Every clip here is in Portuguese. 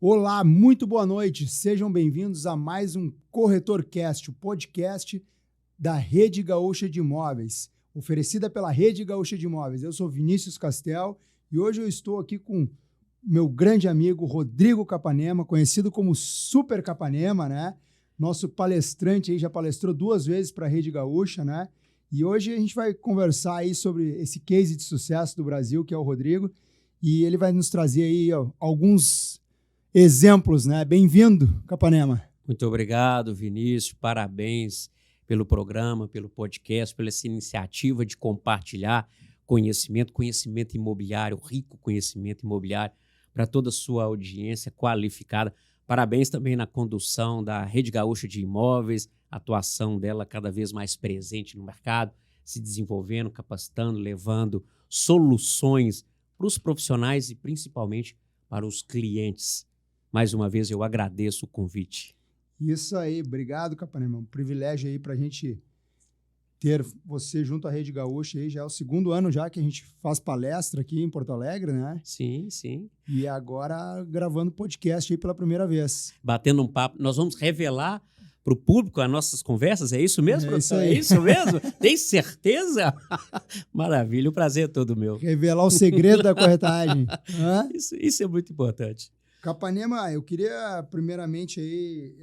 Olá, muito boa noite. Sejam bem-vindos a mais um CorretorCast, o podcast da Rede Gaúcha de Imóveis, oferecida pela Rede Gaúcha de Imóveis. Eu sou Vinícius Castel e hoje eu estou aqui com meu grande amigo Rodrigo Capanema, conhecido como Super Capanema, né? Nosso palestrante aí já palestrou 2 vezes para a Rede Gaúcha, né? E hoje a gente vai conversar aí sobre esse case de sucesso do Brasil, que é o Rodrigo, e ele vai nos trazer aí alguns exemplos, né? Bem-vindo, Capanema. Muito obrigado, Vinícius. Parabéns pelo programa, pelo podcast, pela essa iniciativa de compartilhar conhecimento imobiliário, rico conhecimento imobiliário para toda a sua audiência qualificada. Parabéns também na condução da Rede Gaúcha de Imóveis, a atuação dela cada vez mais presente no mercado, se desenvolvendo, capacitando, levando soluções para os profissionais e principalmente para os clientes. Mais uma vez, eu agradeço o convite. Isso aí, obrigado, Capanema. Um privilégio aí para a gente ter você junto à Rede Gaúcha. Aí já é o 2º ano já que a gente faz palestra aqui em Porto Alegre, né? Sim, sim. E agora gravando podcast aí pela primeira vez. Batendo um papo. Nós vamos revelar para o público as nossas conversas, é isso mesmo? É isso aí. É isso mesmo? Tem certeza? Maravilha, o prazer é todo meu. Revelar o segredo da corretagem. Isso é muito importante. Capanema, eu queria primeiramente aí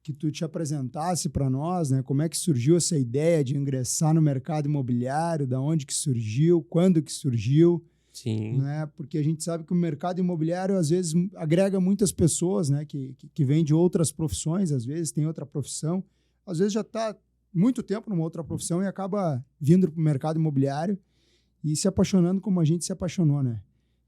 que tu te apresentasse para nós, né? Como é que surgiu essa ideia de ingressar no mercado imobiliário, da onde que surgiu, quando que surgiu? Sim. Né? Porque a gente sabe que o mercado imobiliário às vezes agrega muitas pessoas, né? Que vêm de outras profissões, às vezes tem outra profissão, às vezes já está muito tempo numa outra profissão e acaba vindo para o mercado imobiliário e se apaixonando como a gente se apaixonou, né?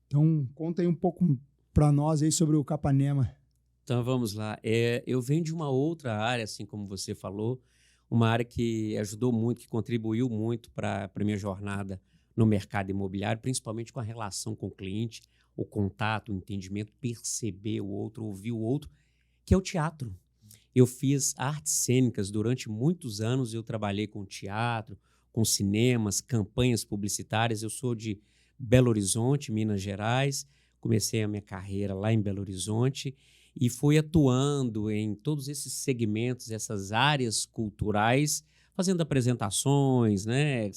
Então, conta aí um pouco para nós aí sobre o Capanema. Então, vamos lá. Eu venho de uma outra área, assim como você falou, uma área que ajudou muito, que contribuiu muito para a minha jornada no mercado imobiliário, principalmente com a relação com o cliente, o contato, o entendimento, perceber o outro, ouvir o outro, que é o teatro. Eu fiz artes cênicas durante muitos anos, eu trabalhei com teatro, com cinemas, campanhas publicitárias. Eu sou de Belo Horizonte, Minas Gerais. Comecei a minha carreira lá em Belo Horizonte e fui atuando em todos esses segmentos, essas áreas culturais, fazendo apresentações, né?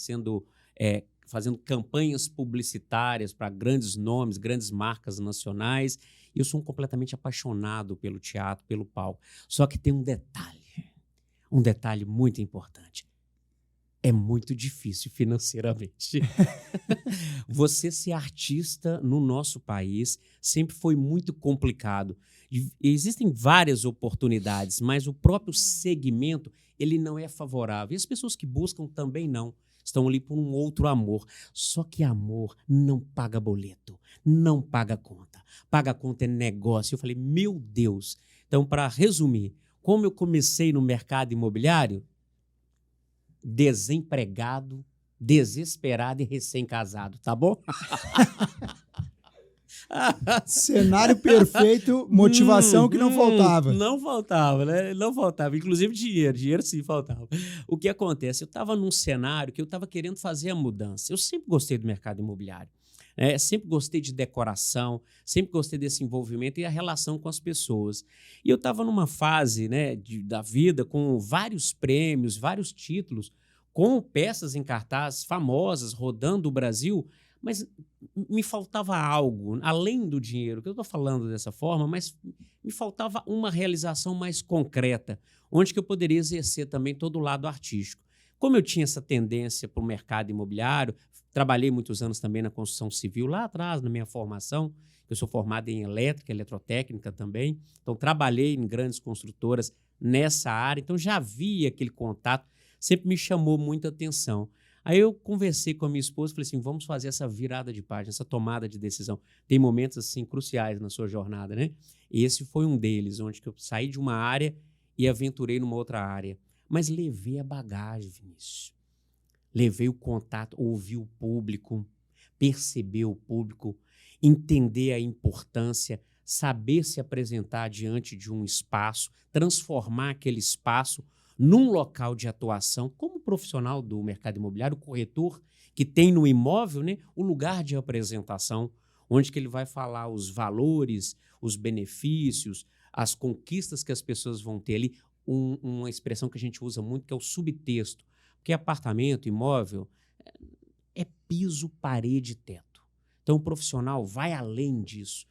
Fazendo campanhas publicitárias para grandes nomes, grandes marcas nacionais. E eu sou completamente apaixonado pelo teatro, pelo palco. Só que tem um detalhe muito importante. É muito difícil financeiramente. Você ser artista no nosso país sempre foi muito complicado. E existem várias oportunidades, mas o próprio segmento ele não é favorável. E as pessoas que buscam também não. Estão ali por um outro amor. Só que amor não paga boleto, não paga conta. Paga conta é negócio. Eu falei, meu Deus. Então, para resumir, como eu comecei no mercado imobiliário, desempregado, desesperado e recém-casado, tá bom? Cenário perfeito, motivação que não faltava. Não faltava, né? Não faltava. Inclusive dinheiro sim faltava. O que acontece? Eu estava num cenário que eu estava querendo fazer a mudança. Eu sempre gostei do mercado imobiliário. Sempre gostei de decoração, sempre gostei desse envolvimento e a relação com as pessoas. E eu estava numa fase, né, da vida com vários prêmios, vários títulos, com peças em cartaz famosas rodando o Brasil, mas me faltava algo, além do dinheiro, que eu estou falando dessa forma, mas me faltava uma realização mais concreta, onde que eu poderia exercer também todo o lado artístico. Como eu tinha essa tendência para o mercado imobiliário, trabalhei muitos anos também na construção civil, lá atrás, na minha formação. Eu sou formado em elétrica, eletrotécnica também. Então, trabalhei em grandes construtoras nessa área. Então, já havia aquele contato, sempre me chamou muita atenção. Aí eu conversei com a minha esposa e falei assim, vamos fazer essa virada de página, essa tomada de decisão. Tem momentos assim cruciais na sua jornada, né? E esse foi um deles, onde que eu saí de uma área e aventurei numa outra área. Mas levei a bagagem, Vinícius. Levei o contato, ouvi o público, perceber o público, entender a importância, saber se apresentar diante de um espaço, transformar aquele espaço num local de atuação, como profissional do mercado imobiliário, o corretor que tem no imóvel, né, o lugar de apresentação, onde que ele vai falar os valores, os benefícios, as conquistas que as pessoas vão ter ali, uma expressão que a gente usa muito, que é o subtexto. Porque apartamento, imóvel, é piso, parede e teto. Então, o profissional vai além disso.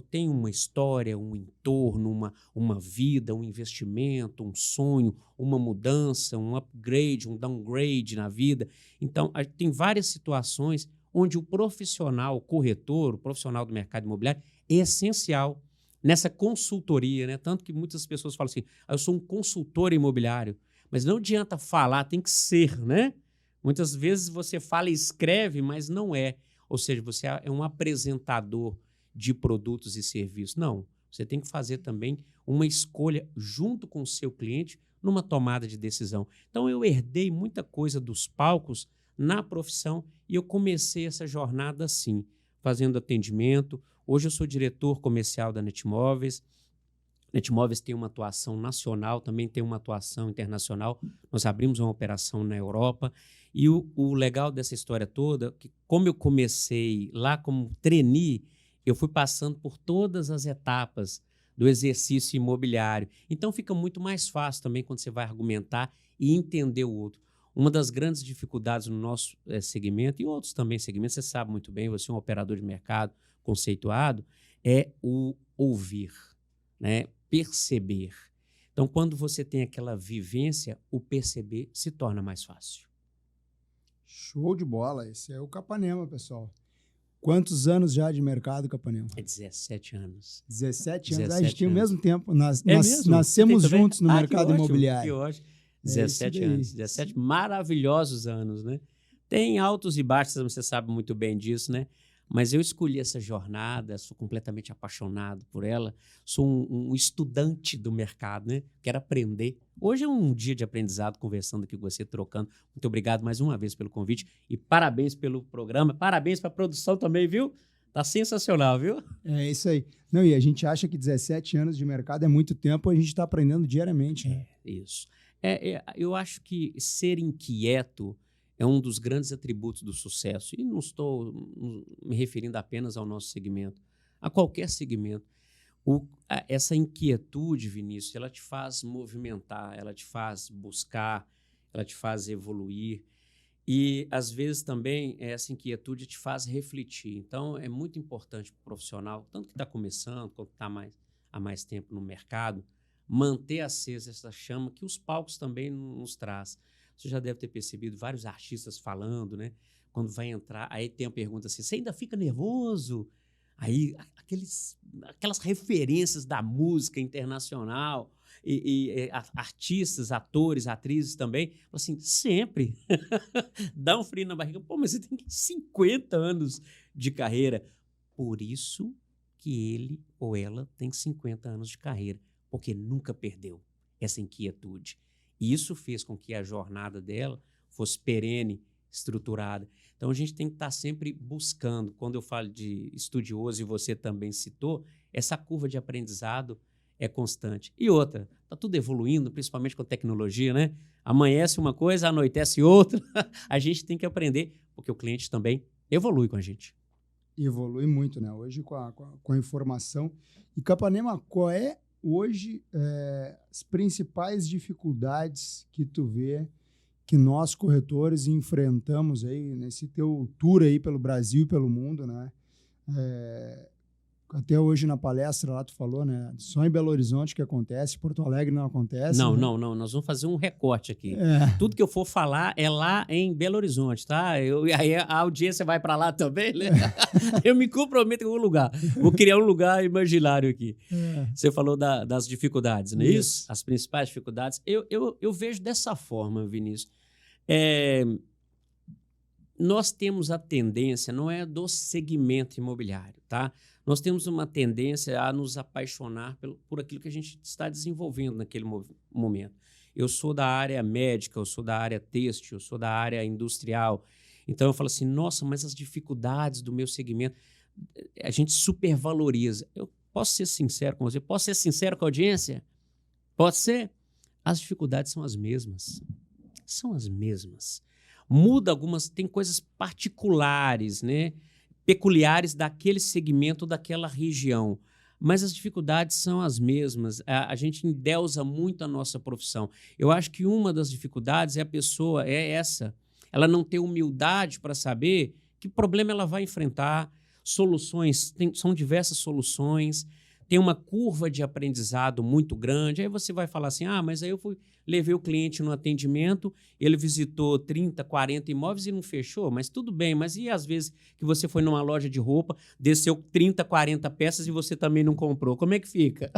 Tem uma história, um entorno, uma vida, um investimento, um sonho, uma mudança, um upgrade, um downgrade na vida. Então, tem várias situações onde o profissional, o corretor, o profissional do mercado imobiliário é essencial nessa consultoria, né? Tanto que muitas pessoas falam assim, eu sou um consultor imobiliário, mas não adianta falar, tem que ser, né? Muitas vezes você fala e escreve, mas não é. Ou seja, você é um apresentador de produtos e serviços. Não, você tem que fazer também uma escolha junto com o seu cliente numa tomada de decisão. Então, eu herdei muita coisa dos palcos na profissão e eu comecei essa jornada assim, fazendo atendimento. Hoje eu sou diretor comercial da Netmóveis. Netmóveis tem uma atuação nacional, também tem uma atuação internacional. Nós abrimos uma operação na Europa. E o legal dessa história toda, que como eu comecei lá como trainee, eu fui passando por todas as etapas do exercício imobiliário. Então, fica muito mais fácil também quando você vai argumentar e entender o outro. Uma das grandes dificuldades no nosso segmento, e outros também segmentos, você sabe muito bem, você é um operador de mercado conceituado, é o ouvir, né? Perceber. Então, quando você tem aquela vivência, o perceber se torna mais fácil. Show de bola. Esse é o Capanema, pessoal. Quantos anos já de mercado, Capanema? É 17 anos. 17 anos. 17 a gente tem o mesmo tempo. mesmo? Nascemos Você tem juntos no também? mercado Que ótimo, imobiliário. que ótimo. É 17 anos. 17 maravilhosos anos, né? Tem altos e baixos, você sabe muito bem disso, né? Mas eu escolhi essa jornada, sou completamente apaixonado por ela, sou um estudante do mercado, né? Quero aprender. Hoje é um dia de aprendizado, conversando aqui com você, trocando. Muito obrigado mais uma vez pelo convite e parabéns pelo programa, parabéns para a produção também, viu? Tá sensacional, viu? É isso aí. Não, e a gente acha que 17 anos de mercado é muito tempo, a gente está aprendendo diariamente, né? Isso. Eu acho que ser inquieto é um dos grandes atributos do sucesso. E não estou me referindo apenas ao nosso segmento, a qualquer segmento. Essa inquietude, Vinícius, ela te faz movimentar, ela te faz buscar, ela te faz evoluir. E, às vezes, também essa inquietude te faz refletir. Então, é muito importante para o profissional, tanto que está começando, quanto está há mais tempo no mercado, manter acesa essa chama que os palcos também nos traz. Você já deve ter percebido vários artistas falando, né? Quando vai entrar, aí tem a pergunta assim, você ainda fica nervoso? Aí, aquelas referências da música internacional e artistas, atores, atrizes também, assim, sempre dá um frio na barriga. Pô, mas você tem 50 anos de carreira. Por isso que ele ou ela tem 50 anos de carreira, porque nunca perdeu essa inquietude. E isso fez com que a jornada dela fosse perene, estruturada. Então, a gente tem que estar sempre buscando. Quando eu falo de estudioso, e você também citou, essa curva de aprendizado é constante. E outra, está tudo evoluindo, principalmente com a tecnologia, né? Amanhece uma coisa, anoitece outra. A gente tem que aprender, porque o cliente também evolui com a gente. Evolui muito, né? Hoje, com a informação. E, Capanema, qual é hoje as principais dificuldades que tu vê que nós corretores enfrentamos aí nesse teu tour aí pelo Brasil e pelo mundo, né? Até hoje na palestra lá tu falou, né? Só em Belo Horizonte que acontece, Porto Alegre não acontece. Não, né? não, nós vamos fazer um recorte aqui. Tudo que eu for falar é lá em Belo Horizonte, tá? Aí a audiência vai para lá também, né? Eu me comprometo em algum lugar. Vou criar um lugar imaginário aqui. Você falou das dificuldades, não é isso? As principais dificuldades. Eu vejo dessa forma, Vinícius. Nós temos a tendência, não é do segmento imobiliário, tá? Nós temos uma tendência a nos apaixonar por aquilo que a gente está desenvolvendo naquele momento. Eu sou da área médica, eu sou da área têxtil, eu sou da área industrial. Então, eu falo assim, nossa, mas as dificuldades do meu segmento, a gente supervaloriza. Eu posso ser sincero com você? Posso ser sincero com a audiência? Pode ser? As dificuldades são as mesmas. São as mesmas. Muda algumas, tem coisas particulares, né? peculiares daquele segmento, daquela região. Mas as dificuldades são as mesmas. A gente endeusa muito a nossa profissão. Eu acho que uma das dificuldades é essa. Ela não ter humildade para saber que problema ela vai enfrentar, soluções, são diversas soluções, tem uma curva de aprendizado muito grande. Aí você vai falar assim, mas aí levei o cliente no atendimento, ele visitou 30, 40 imóveis e não fechou, mas tudo bem, mas e às vezes que você foi numa loja de roupa, desceu 30, 40 peças e você também não comprou, como é que fica?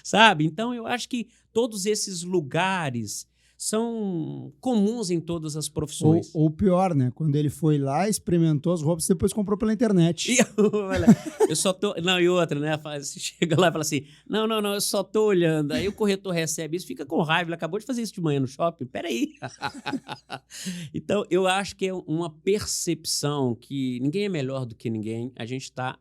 Sabe? Então eu acho que todos esses lugares são comuns em todas as profissões. Ou pior, né? Quando ele foi lá, experimentou as roupas e depois comprou pela internet. Eu só tô... Não, e outra, né? Você chega lá e fala assim, não, eu só tô olhando. Aí o corretor recebe isso, fica com raiva, ele acabou de fazer isso de manhã no shopping, peraí. Então, eu acho que é uma percepção que ninguém é melhor do que ninguém. A gente está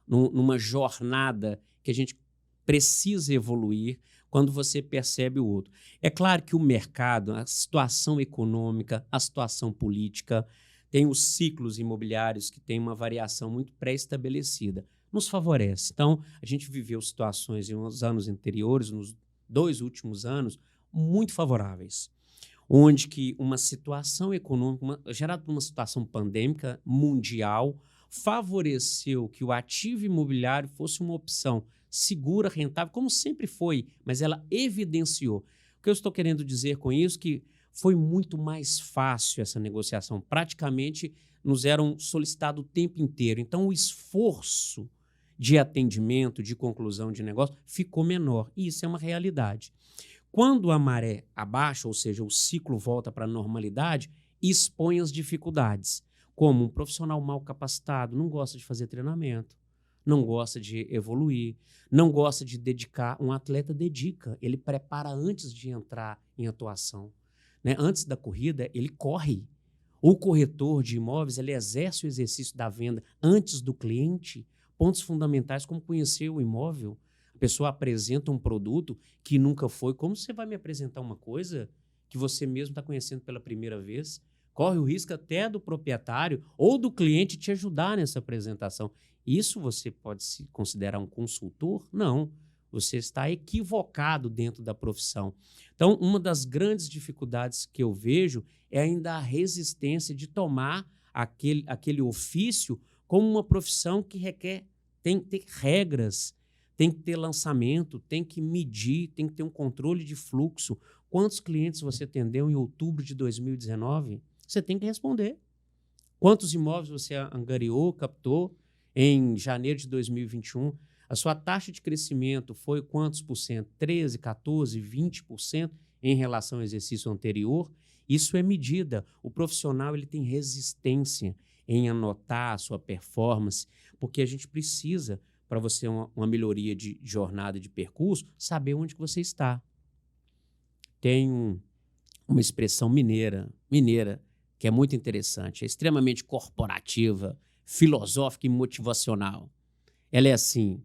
numa jornada que a gente precisa evoluir quando você percebe o outro. É claro que o mercado, a situação econômica, a situação política, tem os ciclos imobiliários que têm uma variação muito pré-estabelecida. Nos favorece. Então, a gente viveu situações nos anos anteriores, nos 2 últimos anos, muito favoráveis, onde que uma situação econômica, gerada por uma situação pandêmica mundial, favoreceu que o ativo imobiliário fosse uma opção segura, rentável, como sempre foi, mas ela evidenciou. O que eu estou querendo dizer com isso é que foi muito mais fácil essa negociação. Praticamente nos eram solicitados o tempo inteiro. Então, o esforço de atendimento, de conclusão de negócio, ficou menor. E isso é uma realidade. Quando a maré abaixa, ou seja, o ciclo volta para a normalidade, expõe as dificuldades. Como um profissional mal capacitado não gosta de fazer treinamento, não gosta de evoluir, não gosta de dedicar. Um atleta dedica, ele prepara antes de entrar em atuação. Né? Antes da corrida, ele corre. O corretor de imóveis, ele exerce o exercício da venda antes do cliente. Pontos fundamentais como conhecer o imóvel. A pessoa apresenta um produto que nunca foi. Como você vai me apresentar uma coisa que você mesmo está conhecendo pela primeira vez? Corre o risco até do proprietário ou do cliente te ajudar nessa apresentação. Isso você pode se considerar um consultor? Não. Você está equivocado dentro da profissão. Então, uma das grandes dificuldades que eu vejo é ainda a resistência de tomar aquele ofício como uma profissão que tem que ter regras, tem que ter lançamento, tem que medir, tem que ter um controle de fluxo. Quantos clientes você atendeu em outubro de 2019? Você tem que responder. Quantos imóveis você angariou, captou em janeiro de 2021? A sua taxa de crescimento foi quantos por cento? 13%, 14%, 20% em relação ao exercício anterior? Isso é medida. O profissional ele tem resistência em anotar a sua performance, porque a gente precisa, para você uma melhoria de jornada, de percurso, saber onde que você está. Tem uma expressão mineira, que é muito interessante, é extremamente corporativa, filosófica e motivacional. Ela é assim: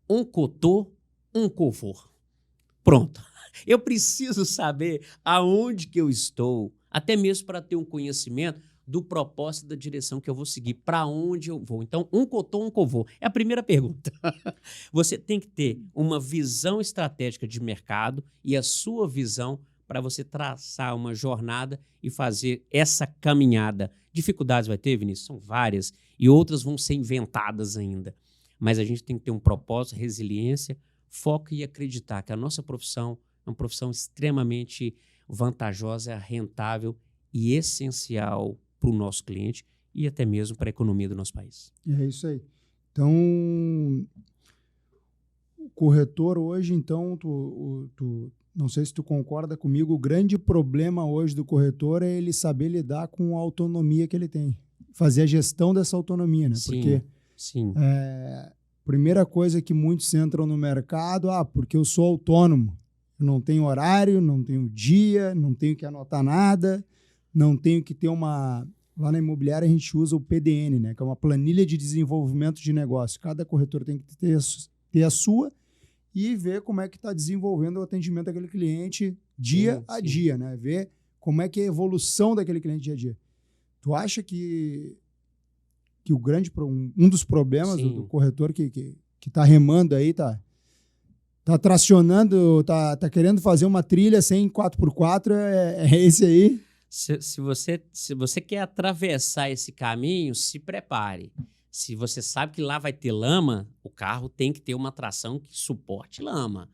um cotô, um covor. Pronto. Eu preciso saber aonde que eu estou, até mesmo para ter um conhecimento do propósito da direção que eu vou seguir, para onde eu vou. Então, um cotô, um covor. É a primeira pergunta. Você tem que ter uma visão estratégica de mercado e a sua visão para você traçar uma jornada e fazer essa caminhada. Dificuldades vai ter, Vinícius? São várias, e outras vão ser inventadas ainda. Mas a gente tem que ter um propósito, resiliência, foco e acreditar que a nossa profissão é uma profissão extremamente vantajosa, rentável e essencial para o nosso cliente e até mesmo para a economia do nosso país. É isso aí. Então, o corretor hoje, então, não sei se tu concorda comigo, o grande problema hoje do corretor é ele saber lidar com a autonomia que ele tem. Fazer a gestão dessa autonomia, né? Sim, porque sim. Primeira coisa que muitos entram no mercado, porque eu sou autônomo. Eu não tenho horário, não tenho dia, não tenho que anotar nada, não tenho que ter uma... Lá na imobiliária a gente usa o PDN, né? Que é uma planilha de desenvolvimento de negócio. Cada corretor tem que ter a sua e ver como é que está desenvolvendo o atendimento daquele cliente dia a dia, né? Ver como é que é a evolução daquele cliente dia a dia. Tu acha que que um dos problemas do corretor que está remando aí, tá tracionando, tá querendo fazer uma trilha sem 4x4, é esse aí. Se você quer atravessar esse caminho, se prepare. Se você sabe que lá vai ter lama, o carro tem que ter uma tração que suporte lama.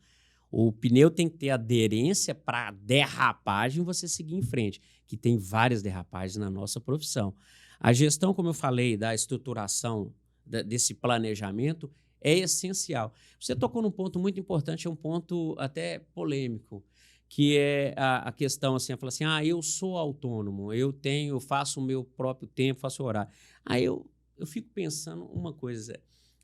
O pneu tem que ter aderência para derrapagem você seguir em frente, que tem várias derrapagens na nossa profissão. A gestão, como eu falei, da estruturação desse planejamento é essencial. Você tocou num ponto muito importante, é um ponto até polêmico, que é a questão assim, eu falo assim, eu sou autônomo, eu faço o meu próprio tempo, faço o horário. Aí eu fico pensando uma coisa,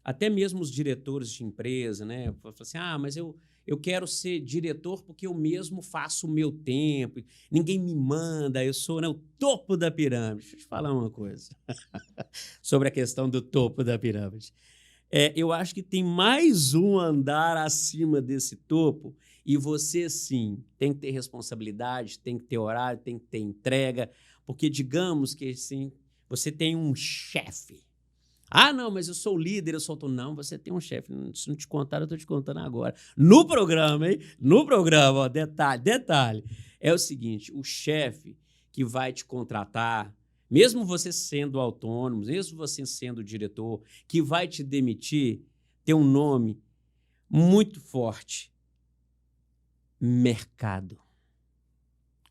até mesmo os diretores de empresa, né? Eu falo assim, mas eu quero ser diretor porque eu mesmo faço o meu tempo, ninguém me manda, eu sou, né, o topo da pirâmide. Deixa eu te falar uma coisa sobre a questão do topo da pirâmide. Eu acho que tem mais um andar acima desse topo e você, sim, tem que ter responsabilidade, tem que ter horário, tem que ter entrega, porque digamos que, assim, você tem um chefe. Não, mas eu sou líder, eu sou autônomo. Não, você tem um chefe. Se não te contaram, eu estou te contando agora. No programa, hein? No programa, ó, detalhe. É o seguinte, o chefe que vai te contratar, mesmo você sendo autônomo, mesmo você sendo diretor, que vai te demitir, tem um nome muito forte. Mercado.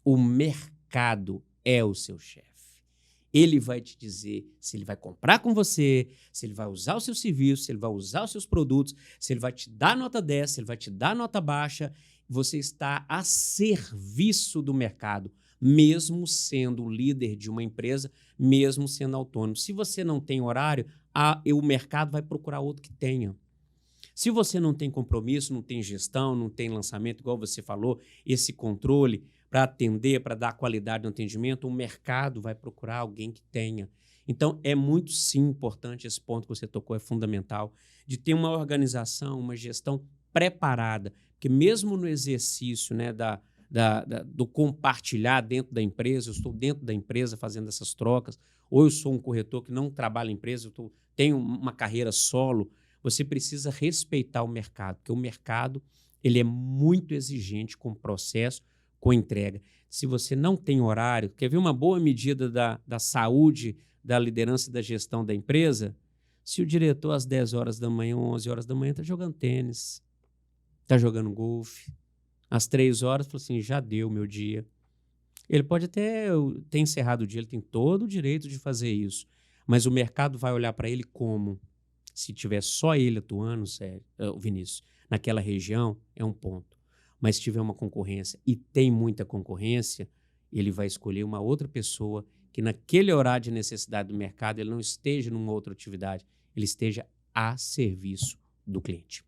O mercado é o seu chefe. Ele vai te dizer se ele vai comprar com você, se ele vai usar o seu serviço, se ele vai usar os seus produtos, se ele vai te dar nota 10, se ele vai te dar nota baixa. Você está a serviço do mercado, mesmo sendo líder de uma empresa, mesmo sendo autônomo. Se você não tem horário, o mercado vai procurar outro que tenha. Se você não tem compromisso, não tem gestão, não tem lançamento, igual você falou, esse controle para atender, para dar qualidade no atendimento, o mercado vai procurar alguém que tenha. Então, é muito, sim, importante esse ponto que você tocou, é fundamental, de ter uma organização, uma gestão preparada, porque mesmo no exercício, né, do compartilhar dentro da empresa, eu estou dentro da empresa fazendo essas trocas, ou eu sou um corretor que não trabalha em empresa, tenho uma carreira solo, você precisa respeitar o mercado, porque o mercado ele é muito exigente com o processo, com entrega. Se você não tem horário, quer ver uma boa medida da saúde, da liderança e da gestão da empresa? Se o diretor às 10 horas da manhã ou 11 horas da manhã está jogando tênis, está jogando golfe, às 3 horas, fala assim, já deu meu dia. Ele pode até ter encerrado o dia, ele tem todo o direito de fazer isso, mas o mercado vai olhar para ele como? Se tiver só ele atuando, Vinícius, naquela região, é um ponto. Mas se tiver uma concorrência e tem muita concorrência, ele vai escolher uma outra pessoa que naquele horário de necessidade do mercado ele não esteja numa outra atividade, ele esteja a serviço do cliente.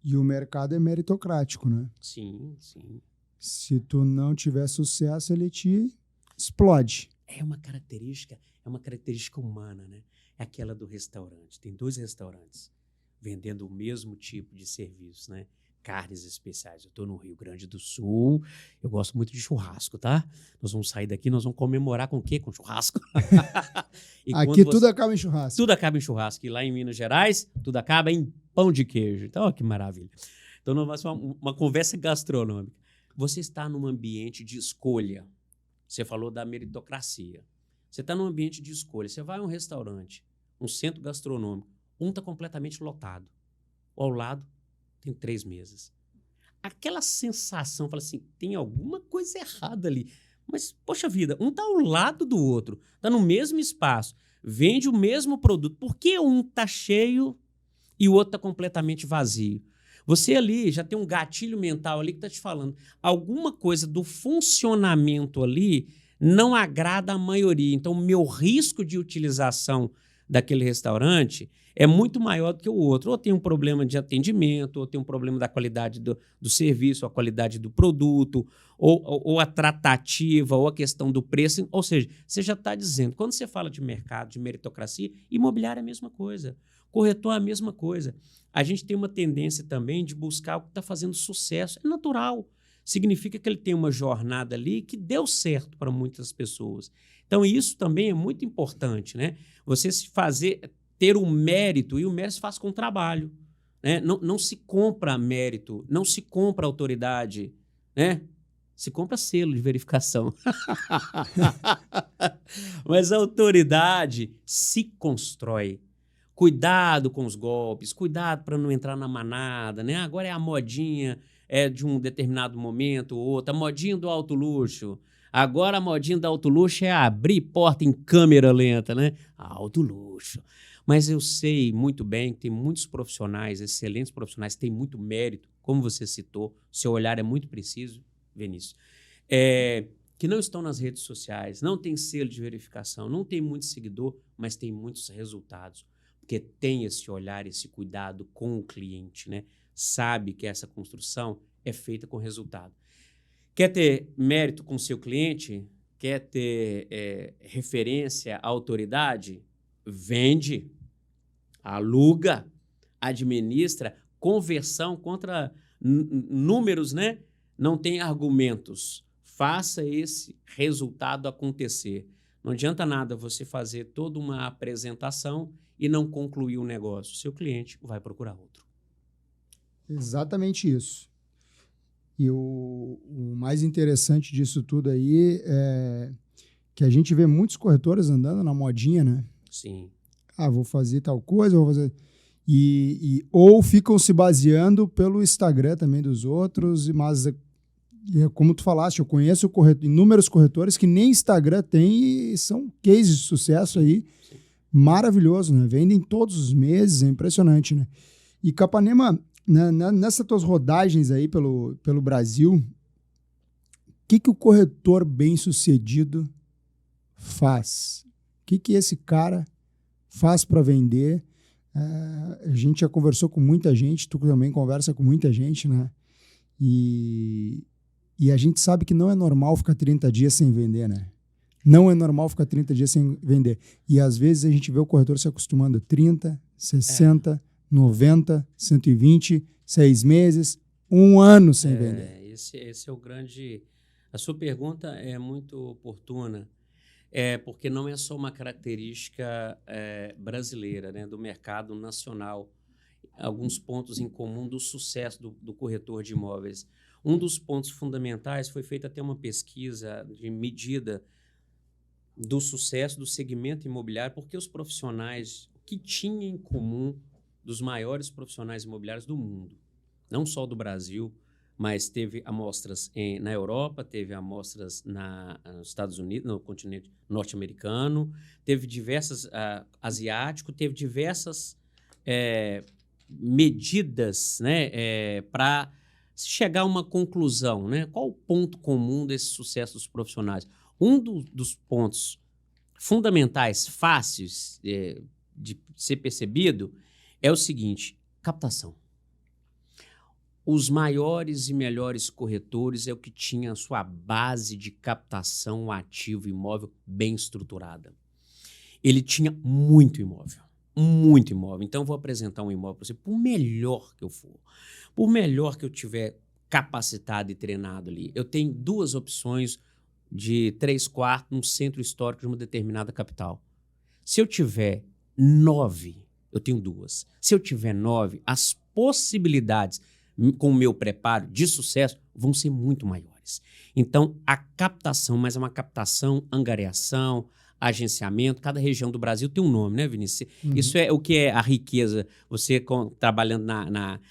E o mercado é meritocrático, né? Sim, sim. Se tu não tiver sucesso, ele te explode. É uma característica humana, né? É aquela do restaurante. Tem 2 restaurantes vendendo o mesmo tipo de serviço, né? Carnes especiais. Eu estou no Rio Grande do Sul, eu gosto muito de churrasco, tá? Nós vamos sair daqui, nós vamos comemorar com o quê? Com churrasco. Aqui tudo acaba em churrasco. Tudo acaba em churrasco. E lá em Minas Gerais, tudo acaba em pão de queijo. Então, olha que maravilha. Então, nós vamos fazer uma conversa gastronômica. Você está num ambiente de escolha. Você falou da meritocracia. Você está num ambiente de escolha. Você vai a um restaurante, um centro gastronômico, um está completamente lotado. Ao lado tem 3 mesas. Aquela sensação, fala assim, tem alguma coisa errada ali. Mas, poxa vida, um está ao lado do outro, está no mesmo espaço, vende o mesmo produto. Por que um está cheio e o outro está completamente vazio? Você ali já tem um gatilho mental ali que está te falando. Alguma coisa do funcionamento ali não agrada a maioria. Então, o meu risco de utilização daquele restaurante é muito maior do que o outro. Ou tem um problema de atendimento, ou tem um problema da qualidade do serviço, a qualidade do produto, ou a tratativa, ou a questão do preço. Ou seja, você já está dizendo, quando você fala de mercado, de meritocracia, imobiliário é a mesma coisa, corretor é a mesma coisa. A gente tem uma tendência também de buscar o que está fazendo sucesso. É natural. significa que ele tem uma jornada ali que deu certo para muitas pessoas. Então, isso também é muito importante, né? Você ter um mérito, e o mérito se faz com trabalho, né? Não se compra mérito, não se compra autoridade, né? Se compra selo de verificação. Mas a autoridade se constrói. Cuidado com os golpes, cuidado para não entrar na manada, né? Agora é a modinha de um determinado momento ou outro, a modinha do alto luxo. Agora a modinha do alto luxo é abrir porta em câmera lenta, né? Alto luxo. Mas eu sei muito bem que tem muitos profissionais, excelentes profissionais, que têm muito mérito, como você citou, seu olhar é muito preciso, Vinícius, que não estão nas redes sociais, não tem selo de verificação, não tem muito seguidor, mas tem muitos resultados, porque tem esse olhar, esse cuidado com o cliente, né? Sabe que essa construção é feita com resultado. Quer ter mérito com o seu cliente? Quer ter referência, autoridade? Vende, aluga, administra, conversão contra números, né? Não tem argumentos. Faça esse resultado acontecer. Não adianta nada você fazer toda uma apresentação e não concluir o negócio. Seu cliente vai procurar outro. Exatamente isso. E o mais interessante disso tudo aí é que a gente vê muitos corretores andando na modinha, né? Sim. Vou fazer tal coisa, vou fazer... ou ficam se baseando pelo Instagram também dos outros, mas como tu falaste, eu conheço inúmeros corretores que nem Instagram tem e são cases de sucesso aí. Sim. Maravilhoso, né? Vendem todos os meses, é impressionante, né? E Capanema, né, nessas tuas rodagens aí pelo Brasil, o que o corretor bem-sucedido faz? O que esse cara faz para vender? A gente já conversou com muita gente, tu também conversa com muita gente, né? E a gente sabe que não é normal ficar 30 dias sem vender, né? Não é normal ficar 30 dias sem vender. E às vezes a gente vê o corretor se acostumando a 30, 60, 90, 120, 6 meses, 1 ano sem vender. Esse é o grande... A sua pergunta é muito oportuna, porque não é só uma característica brasileira, né, do mercado nacional. Alguns pontos em comum do sucesso do corretor de imóveis. Um dos pontos fundamentais foi feita até uma pesquisa de medida do sucesso do segmento imobiliário, porque os profissionais, o que tinha em comum dos maiores profissionais imobiliários do mundo, não só do Brasil, mas teve amostras na Europa, teve amostras nos Estados Unidos, no continente norte-americano, teve diversas, asiático, teve diversas medidas, né, para chegar a uma conclusão, né? Qual o ponto comum desse sucesso dos profissionais? Um dos pontos fundamentais, fáceis de ser percebido, é o seguinte: captação. Os maiores e melhores corretores é o que tinha a sua base de captação ativo imóvel bem estruturada. Ele tinha muito imóvel. Muito imóvel. Então, eu vou apresentar um imóvel para você, por melhor que eu for, por melhor que eu tiver capacitado e treinado ali. Eu tenho 2 opções de 3/4 no centro histórico de uma determinada capital. Se eu tiver 9, eu tenho 2. Se eu tiver 9, as possibilidades com o meu preparo de sucesso vão ser muito maiores. Então, a captação, mas é uma captação, angariação, agenciamento, cada região do Brasil tem um nome, né, Vinícius? Uhum. Isso é o que é a riqueza. Você trabalhando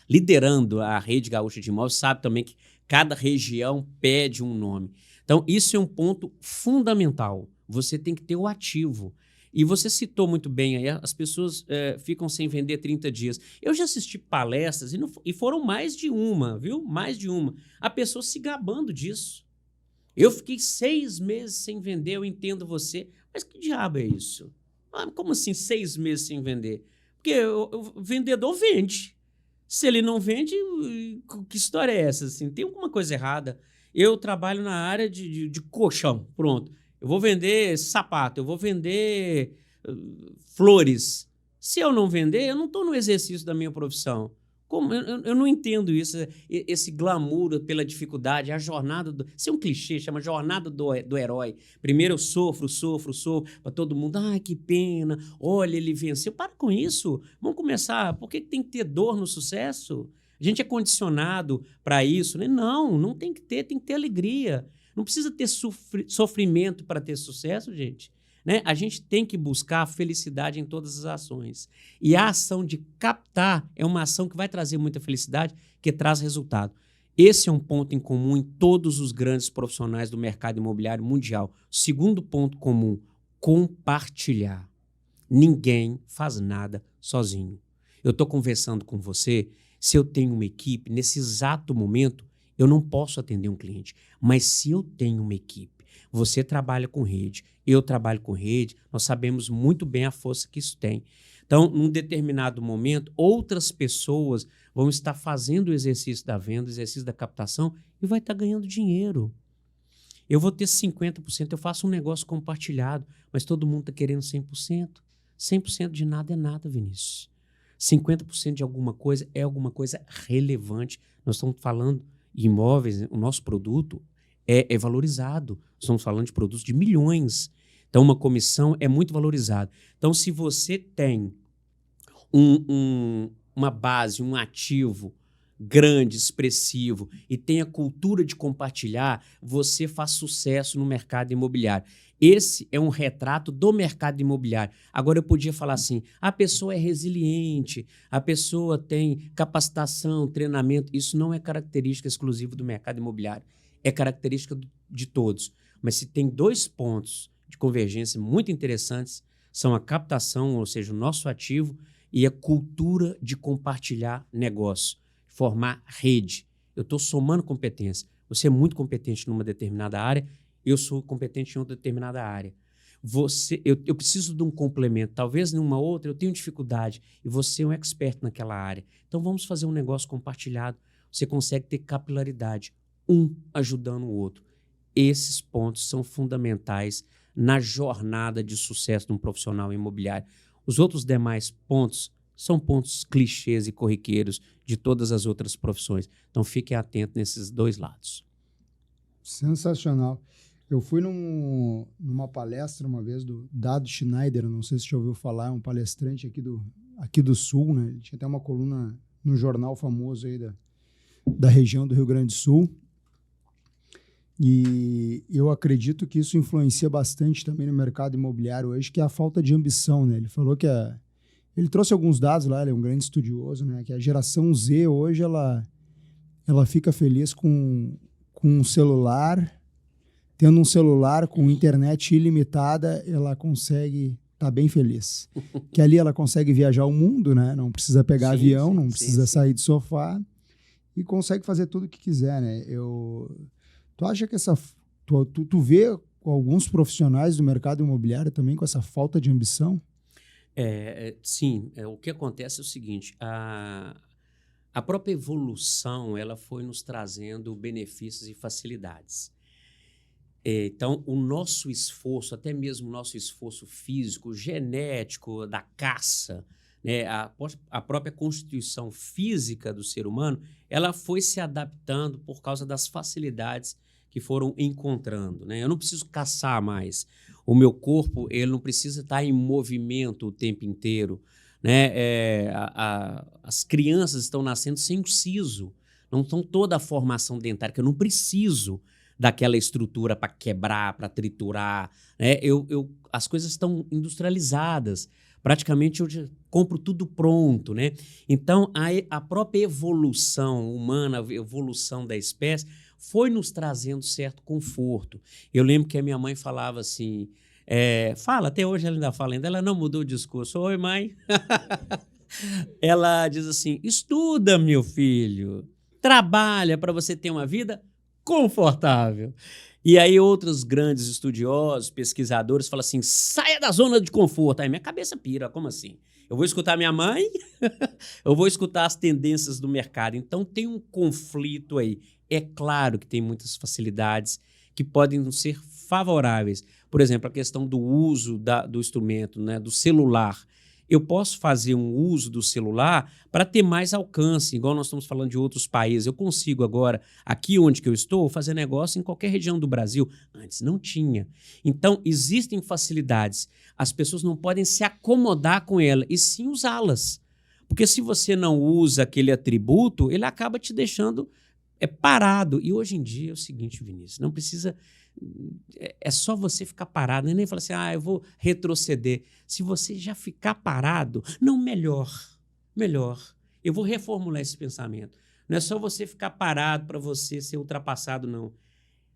liderando a rede gaúcha de imóveis, sabe também que cada região pede um nome. Então, isso é um ponto fundamental. Você tem que ter o ativo. E você citou muito bem aí, as pessoas ficam sem vender 30 dias. Eu já assisti palestras e foram mais de uma, viu? Mais de uma. A pessoa se gabando disso. Eu fiquei 6 meses sem vender, eu entendo você. Mas que diabo é isso? Como assim 6 meses sem vender? Porque o vendedor vende. Se ele não vende, que história é essa? Assim, tem alguma coisa errada. Eu trabalho na área de colchão, pronto. Eu vou vender sapato, eu vou vender flores. Se eu não vender, eu não estou no exercício da minha profissão. Como? Eu não entendo isso, esse glamour pela dificuldade, a jornada do... Isso é um clichê, chama jornada do herói. Primeiro eu sofro, para todo mundo, que pena, olha, ele venceu. Para com isso, vamos começar. Por que tem que ter dor no sucesso? A gente é condicionado para isso, né? Não tem que ter alegria. Não precisa ter sofrimento para ter sucesso, gente. Né? A gente tem que buscar a felicidade em todas as ações. E a ação de captar é uma ação que vai trazer muita felicidade, que traz resultado. Esse é um ponto em comum em todos os grandes profissionais do mercado imobiliário mundial. Segundo ponto comum, compartilhar. Ninguém faz nada sozinho. Eu estou conversando com você, se eu tenho uma equipe, nesse exato momento, eu não posso atender um cliente. Mas se eu tenho uma equipe, você trabalha com rede, eu trabalho com rede, nós sabemos muito bem a força que isso tem. Então, num determinado momento, outras pessoas vão estar fazendo o exercício da venda, o exercício da captação e vai estar ganhando dinheiro. Eu vou ter 50%, eu faço um negócio compartilhado, mas todo mundo está querendo 100%. 100% de nada é nada, Vinícius. 50% de alguma coisa é alguma coisa relevante. Nós estamos falando de imóveis, o nosso produto é valorizado. Estamos falando de produtos de milhões. Então, uma comissão é muito valorizada. Então, se você tem uma base, um ativo grande, expressivo, e tem a cultura de compartilhar, você faz sucesso no mercado imobiliário. Esse é um retrato do mercado imobiliário. Agora, eu podia falar assim, a pessoa é resiliente, a pessoa tem capacitação, treinamento. Isso não é característica exclusiva do mercado imobiliário. É característica de todos. Mas se tem 2 pontos de convergência muito interessantes, são a captação, ou seja, o nosso ativo, e a cultura de compartilhar negócio, formar rede. Eu estou somando competência. Você é muito competente numa determinada área, eu sou competente em outra determinada área. Eu preciso de um complemento. Talvez numa outra eu tenho dificuldade e você é um expert naquela área. Então vamos fazer um negócio compartilhado. Você consegue ter capilaridade, um ajudando o outro. Esses pontos são fundamentais na jornada de sucesso de um profissional imobiliário. Os outros demais pontos são pontos clichês e corriqueiros de todas as outras profissões. Então, fiquem atentos nesses 2 lados. Sensacional. Eu fui numa palestra uma vez do Dado Schneider, não sei se você já ouviu falar, é um palestrante aqui do Sul, né? Ele tinha até uma coluna no jornal famoso aí da região do Rio Grande do Sul. E eu acredito que isso influencia bastante também no mercado imobiliário hoje, que é a falta de ambição, né? Ele falou que ele trouxe alguns dados lá, ele é um grande estudioso, né? Que a geração Z hoje, ela fica feliz com um celular, tendo um celular com internet ilimitada, ela consegue estar bem feliz. Que ali ela consegue viajar o mundo, né? Não precisa pegar avião, não precisa sair do sofá e consegue fazer tudo o que quiser, né? Tu acha que tu vê alguns profissionais do mercado imobiliário também com essa falta de ambição? Sim. O que acontece é o seguinte, a própria evolução ela foi nos trazendo benefícios e facilidades. Então, o nosso esforço, até mesmo o nosso esforço físico, genético, da caça, né, a própria constituição física do ser humano, ela foi se adaptando por causa das facilidades que foram encontrando, né? Eu não preciso caçar mais. O meu corpo ele não precisa estar em movimento o tempo inteiro, né? As crianças estão nascendo sem um siso, não estão toda a formação dentária, que eu não preciso daquela estrutura para quebrar, para triturar, né? As coisas estão industrializadas. Praticamente eu já compro tudo pronto, né? Então, a própria evolução humana, a evolução da espécie, foi nos trazendo certo conforto. Eu lembro que a minha mãe falava assim, fala, até hoje ela ainda fala, ela não mudou o discurso. Oi, mãe. Ela diz assim, estuda, meu filho, trabalha para você ter uma vida confortável. E aí outros grandes estudiosos, pesquisadores falam assim, saia da zona de conforto. Aí minha cabeça pira, como assim? Eu vou escutar minha mãe? Eu vou escutar as tendências do mercado. Então tem um conflito aí. É claro que tem muitas facilidades que podem ser favoráveis. Por exemplo, a questão do uso do instrumento, né, do celular. eu posso fazer um uso do celular para ter mais alcance, igual nós estamos falando de outros países. Eu consigo agora, aqui onde que eu estou, fazer negócio em qualquer região do Brasil. Antes não tinha. Então, existem facilidades. As pessoas não podem se acomodar com ela, e sim usá-las. Porque se você não usa aquele atributo, ele acaba te deixando parado. E hoje em dia é o seguinte, Vinícius, não precisa... É só você ficar parado, nem falar assim, eu vou retroceder. Se você já ficar parado, não, melhor. Eu vou reformular esse pensamento. Não é só você ficar parado para você ser ultrapassado, não.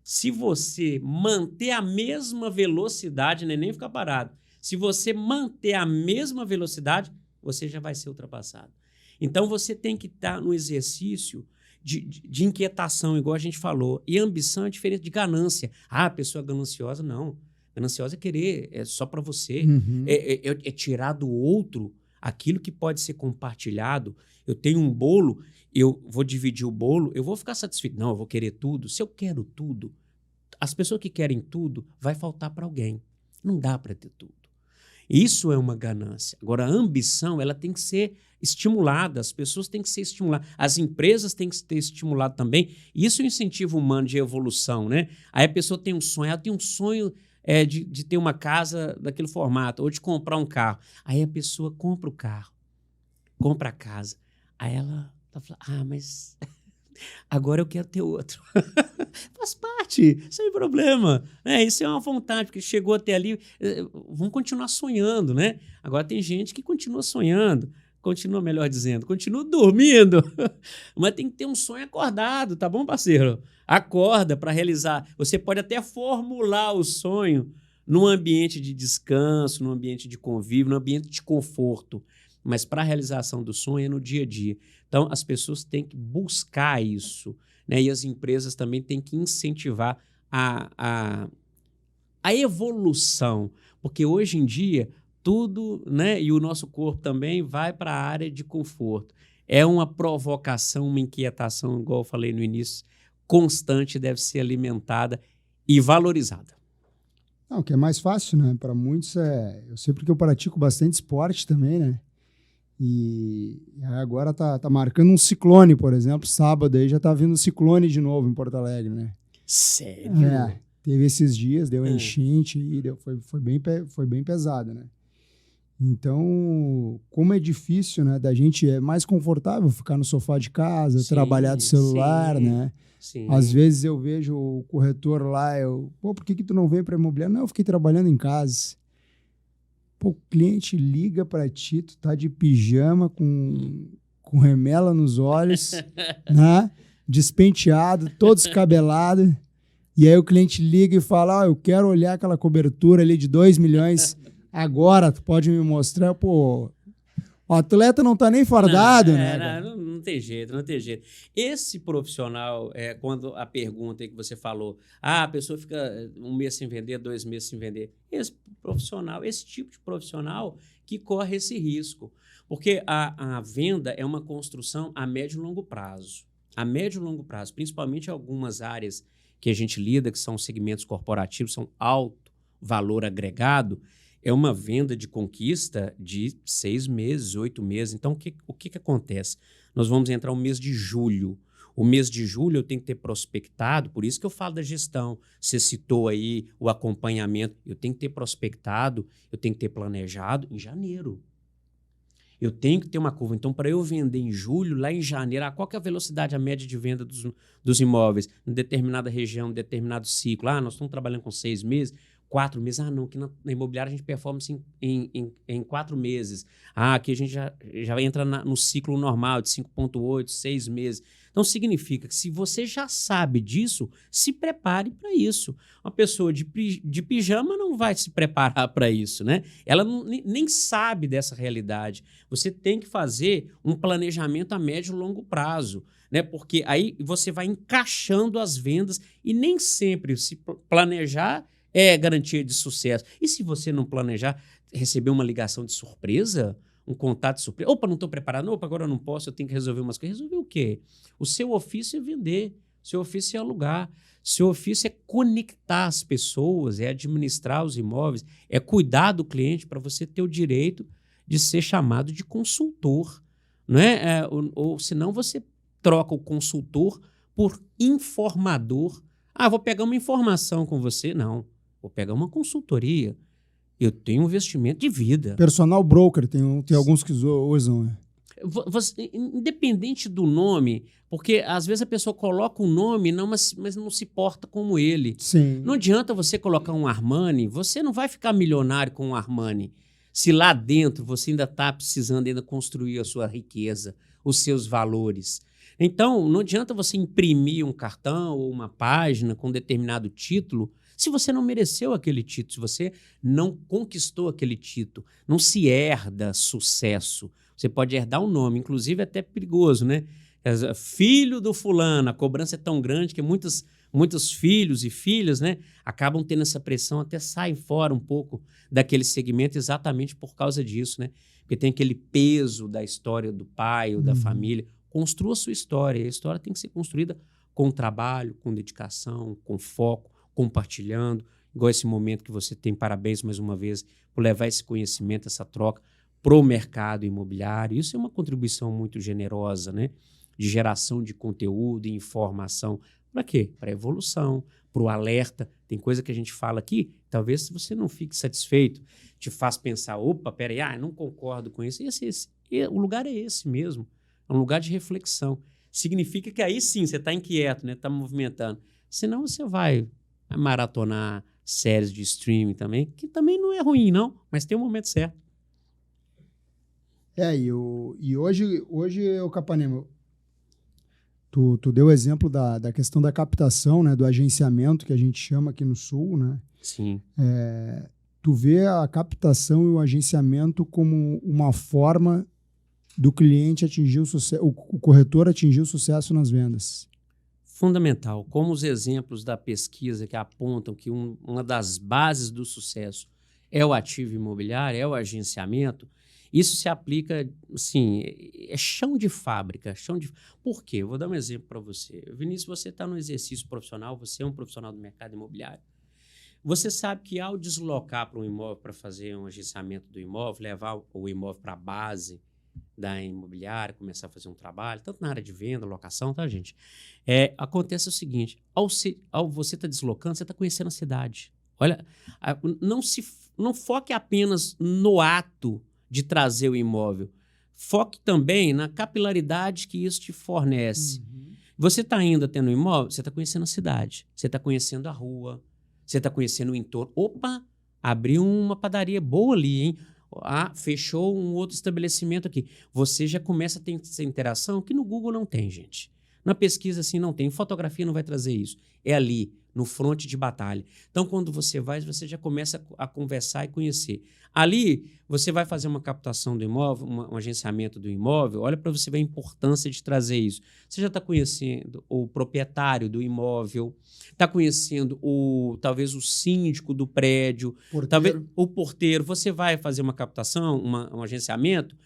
Se você manter a mesma velocidade, não é nem ficar parado. Se você manter a mesma velocidade, você já vai ser ultrapassado. Então, você tem que estar no exercício de inquietação, igual a gente falou. E ambição é diferente de ganância. A pessoa gananciosa, não. Gananciosa é querer, é só para você. Uhum. É tirar do outro aquilo que pode ser compartilhado. Eu tenho um bolo, eu vou dividir o bolo, eu vou ficar satisfeito. Não, eu vou querer tudo. Se eu quero tudo, as pessoas que querem tudo, vai faltar para alguém. Não dá para ter tudo. Isso é uma ganância. Agora, a ambição, ela tem que ser estimulada, as pessoas têm que ser estimuladas, as empresas têm que ser estimuladas também. Isso é um incentivo humano de evolução, né? Aí a pessoa tem um sonho, ela tem um sonho de ter uma casa daquele formato, ou de comprar um carro. Aí a pessoa compra o carro, compra a casa. Aí ela fala, mas agora eu quero ter outro. Faz parte, sem problema. Isso é uma vontade, porque chegou até ali, vamos continuar sonhando, né? Agora tem gente que continua sonhando, melhor dizendo, continua dormindo, mas tem que ter um sonho acordado, tá bom, parceiro? Acorda para realizar. Você pode até formular o sonho num ambiente de descanso, num ambiente de convívio, num ambiente de conforto, mas para a realização do sonho é no dia a dia. Então, as pessoas têm que buscar isso, né? E as empresas também têm que incentivar a evolução, porque hoje em dia tudo, né? E o nosso corpo também vai para a área de conforto. É uma provocação, uma inquietação, igual eu falei no início, constante, deve ser alimentada e valorizada. Não, o que é mais fácil, né? Para muitos eu sei porque eu pratico bastante esporte também, né? E agora tá marcando um ciclone, por exemplo. Sábado aí já tá vindo um ciclone de novo em Porto Alegre, né? Sério? Teve esses dias, deu enchente e foi bem pesado, né? Então, como é difícil, né? Da gente é mais confortável ficar no sofá de casa, trabalhar do celular, né? Sim. Às vezes eu vejo o corretor lá, por que tu não vem para imobiliária? Não, eu fiquei trabalhando em casa. O cliente liga para ti, tu tá de pijama com remela nos olhos, né? Despenteado, todo descabelado. E aí o cliente liga e fala, eu quero olhar aquela cobertura ali de 2 milhões agora, tu pode me mostrar? Pô, o atleta não tá nem fardado, né? Não tem jeito, não tem jeito. Esse profissional, quando a pergunta que você falou, a pessoa fica 1 mês sem vender, 2 meses sem vender. Esse tipo de profissional que corre esse risco. Porque a venda é uma construção a médio e longo prazo. A médio e longo prazo, principalmente algumas áreas que a gente lida, que são segmentos corporativos, são alto valor agregado, é uma venda de conquista de 6 meses, 8 meses. Então, o que acontece? Nós vamos entrar no mês de julho. O mês de julho eu tenho que ter prospectado, por isso que eu falo da gestão. Você citou aí o acompanhamento. Eu tenho que ter prospectado, eu tenho que ter planejado em janeiro. Eu tenho que ter uma curva. Então, para eu vender em julho, lá em janeiro, qual que é a velocidade, a média de venda dos imóveis? Em determinada região, em determinado ciclo. Nós estamos trabalhando com 6 meses, 4 meses. Não, aqui na imobiliária a gente performa em 4 meses. Aqui a gente já entra no ciclo normal de 5,8, 6 meses. Então, significa que se você já sabe disso, se prepare para isso. Uma pessoa de pijama não vai se preparar para isso, né? Ela nem sabe dessa realidade. Você tem que fazer um planejamento a médio e longo prazo, né? Porque aí você vai encaixando as vendas e nem sempre se planejar é garantia de sucesso. E se você não planejar, receber uma ligação de surpresa, um contato de surpresa, não estou preparado, agora eu não posso, eu tenho que resolver umas coisas. Resolver o quê? O seu ofício é vender, o seu ofício é alugar, o seu ofício é conectar as pessoas, é administrar os imóveis, é cuidar do cliente para você ter o direito de ser chamado de consultor, não é? Ou senão você troca o consultor por informador. Ah, vou pegar uma informação com você. Não, vou pegar uma consultoria. Eu tenho um investimento de vida. Personal broker, tem alguns que usam. Independente do nome, porque às vezes a pessoa coloca um nome, mas não se porta como ele. Sim. Não adianta você colocar um Armani, você não vai ficar milionário com um Armani. Se lá dentro você ainda está precisando ainda construir a sua riqueza, os seus valores. Então, não adianta você imprimir um cartão ou uma página com determinado título se você não mereceu aquele título, se você não conquistou aquele título. Não se herda sucesso. Você pode herdar um nome, inclusive é até perigoso, né? Filho do fulano, a cobrança é tão grande que muitos filhos e filhas, né, acabam tendo essa pressão, até saem fora um pouco daquele segmento exatamente por causa disso, né? Porque tem aquele peso da história do pai ou da família. Construa a sua história. E a história tem que ser construída com trabalho, com dedicação, com foco, compartilhando. Igual esse momento que você tem, parabéns mais uma vez por levar esse conhecimento, essa troca para o mercado imobiliário. Isso é uma contribuição muito generosa, né? De geração de conteúdo e informação. Para quê? Para a evolução, para o alerta. Tem coisa que a gente fala aqui, talvez se você não fique satisfeito, te faz pensar, opa, peraí, eu não concordo com isso. O lugar é esse mesmo, é um lugar de reflexão. Significa que aí sim, você está inquieto, né? Está movimentando. Senão você vai maratonar séries de streaming também, que também não é ruim, não, mas tem um momento certo. E hoje o Capanema, tu deu o exemplo da questão da captação, né, do agenciamento, que a gente chama aqui no Sul, né? Sim. Tu vê a captação e o agenciamento como uma forma do cliente atingir o sucesso, o corretor atingir o sucesso nas vendas. Fundamental. Como os exemplos da pesquisa que apontam que uma das bases do sucesso é o ativo imobiliário, é o agenciamento, isso se aplica, assim, é chão de fábrica. Por quê? Eu vou dar um exemplo para você. Vinícius, você está no exercício profissional, você é um profissional do mercado imobiliário. Você sabe que ao deslocar para um imóvel para fazer um agenciamento do imóvel, levar o imóvel para a base da imobiliária, começar a fazer um trabalho, tanto na área de venda, locação, tá, gente? Acontece o seguinte, ao você estar deslocando, você está conhecendo a cidade. Olha, não foque apenas no ato de trazer o imóvel. Foque também na capilaridade que isso te fornece. Uhum. Você está indo até no imóvel, você está conhecendo a cidade, você está conhecendo a rua, você está conhecendo o entorno. Opa, abriu uma padaria boa ali, hein? Fechou um outro estabelecimento aqui. Você já começa a ter essa interação que no Google não tem, gente. Na pesquisa, assim, não tem. Fotografia não vai trazer isso. É ali, no fronte de batalha. Então, quando você vai, você já começa a conversar e conhecer. Ali, você vai fazer uma captação do imóvel, um agenciamento do imóvel. Olha para você ver a importância de trazer isso. Você já está conhecendo o proprietário do imóvel, está conhecendo talvez o síndico do prédio, talvez o porteiro. Você vai fazer uma captação, um agenciamento,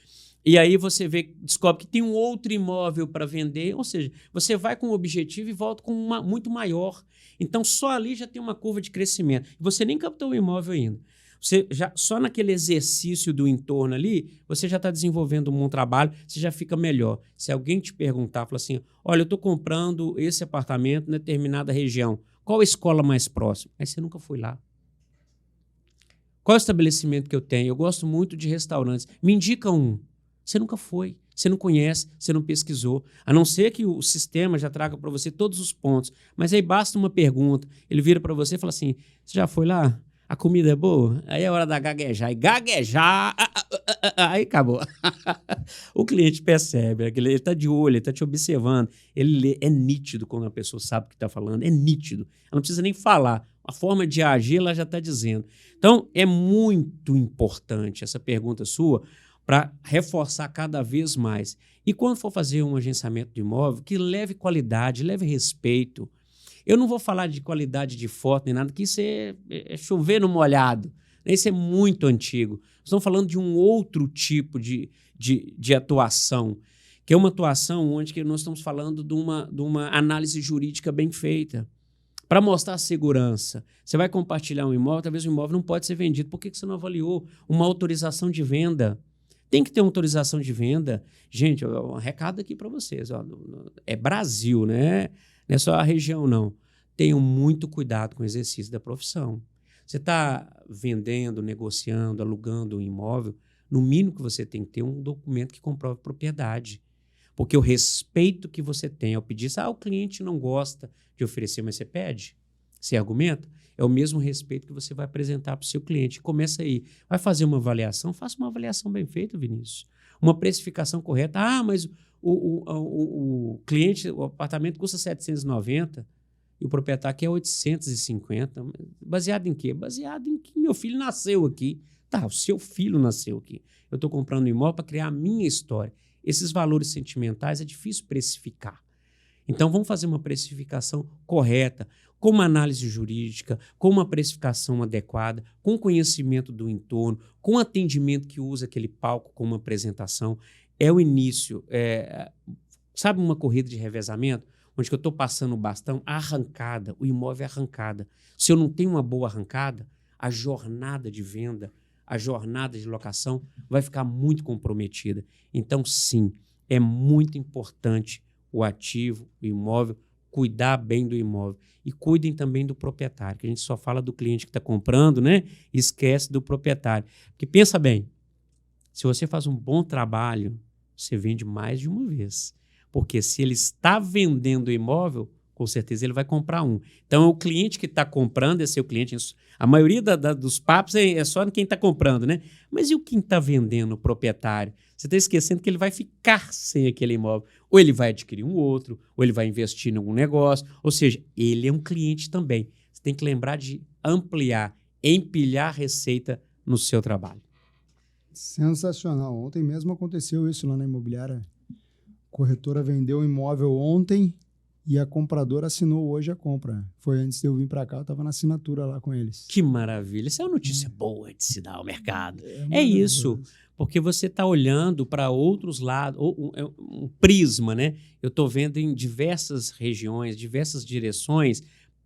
e aí você descobre que tem um outro imóvel para vender, ou seja, você vai com um objetivo e volta com muito maior. Então, só ali já tem uma curva de crescimento. Você nem captou o imóvel ainda. Só naquele exercício do entorno ali, você já está desenvolvendo um bom trabalho, você já fica melhor. Se alguém te perguntar, fala assim, olha, eu estou comprando esse apartamento em determinada região, qual a escola mais próxima? Aí você nunca foi lá. Qual é o estabelecimento que eu tenho? Eu gosto muito de restaurantes. Me indica um. Você nunca foi, você não conhece, você não pesquisou. A não ser que o sistema já traga para você todos os pontos. Mas aí basta uma pergunta. Ele vira para você e fala assim, você já foi lá? A comida é boa? Aí é hora da gaguejar. E gaguejar, aí acabou. O cliente percebe, ele está de olho, ele está te observando. Ele lê, é nítido quando a pessoa sabe o que está falando, é nítido. Ela não precisa nem falar. A forma de agir, ela já está dizendo. Então, é muito importante essa pergunta sua para reforçar cada vez mais. E quando for fazer um agenciamento de imóvel, que leve qualidade, leve respeito. Eu não vou falar de qualidade de foto nem nada, que isso é chover no molhado. Isso é muito antigo. Estamos falando de um outro tipo de atuação, que é uma atuação onde nós estamos falando de uma análise jurídica bem feita. Para mostrar a segurança, você vai compartilhar um imóvel, talvez o imóvel não pode ser vendido. Por que você não avaliou uma autorização de venda? Tem que ter autorização de venda. Gente, um recado aqui para vocês. Ó, é Brasil, né? Não é só a região, não. Tenham muito cuidado com o exercício da profissão. Você está vendendo, negociando, alugando um imóvel, no mínimo que você tem que ter um documento que comprove propriedade. Porque o respeito que você tem ao pedir, o cliente não gosta de oferecer, mas você pede, você argumenta, é o mesmo respeito que você vai apresentar para o seu cliente. Começa aí. Vai fazer uma avaliação? Faça uma avaliação bem feita, Vinícius. Uma precificação correta. Ah, mas o cliente, o apartamento custa 790 e o proprietário quer 850. Baseado em quê? Baseado em que meu filho nasceu aqui. Tá, o seu filho nasceu aqui. Eu estou comprando um imóvel para criar a minha história. Esses valores sentimentais é difícil precificar. Então, vamos fazer uma precificação correta, com uma análise jurídica, com uma precificação adequada, com conhecimento do entorno, com atendimento que usa aquele palco como apresentação. É o início. Sabe uma corrida de revezamento? Onde que eu estou passando o bastão, a arrancada, o imóvel é arrancada. Se eu não tenho uma boa arrancada, a jornada de venda, a jornada de locação vai ficar muito comprometida. Então, sim, é muito importante o ativo, o imóvel, cuidar bem do imóvel. E cuidem também do proprietário, que a gente só fala do cliente que está comprando, né? E esquece do proprietário. Porque pensa bem, se você faz um bom trabalho, você vende mais de uma vez. Porque se ele está vendendo o imóvel, com certeza ele vai comprar um. Então, o cliente que está comprando é seu cliente. A maioria dos papos é só quem está comprando, né? Mas e o quem está vendendo, o proprietário? Você está esquecendo que ele vai ficar sem aquele imóvel. Ou ele vai adquirir um outro, ou ele vai investir em algum negócio. Ou seja, ele é um cliente também. Você tem que lembrar de ampliar, empilhar receita no seu trabalho. Sensacional. Ontem mesmo aconteceu isso lá na imobiliária. A corretora vendeu um imóvel ontem e a compradora assinou hoje a compra. Foi antes de eu vir para cá, eu estava na assinatura lá com eles. Que maravilha. Isso é uma notícia boa de se dar ao mercado. É isso, porque você está olhando para outros lados, um prisma, né? Eu estou vendo em diversas regiões, diversas direções,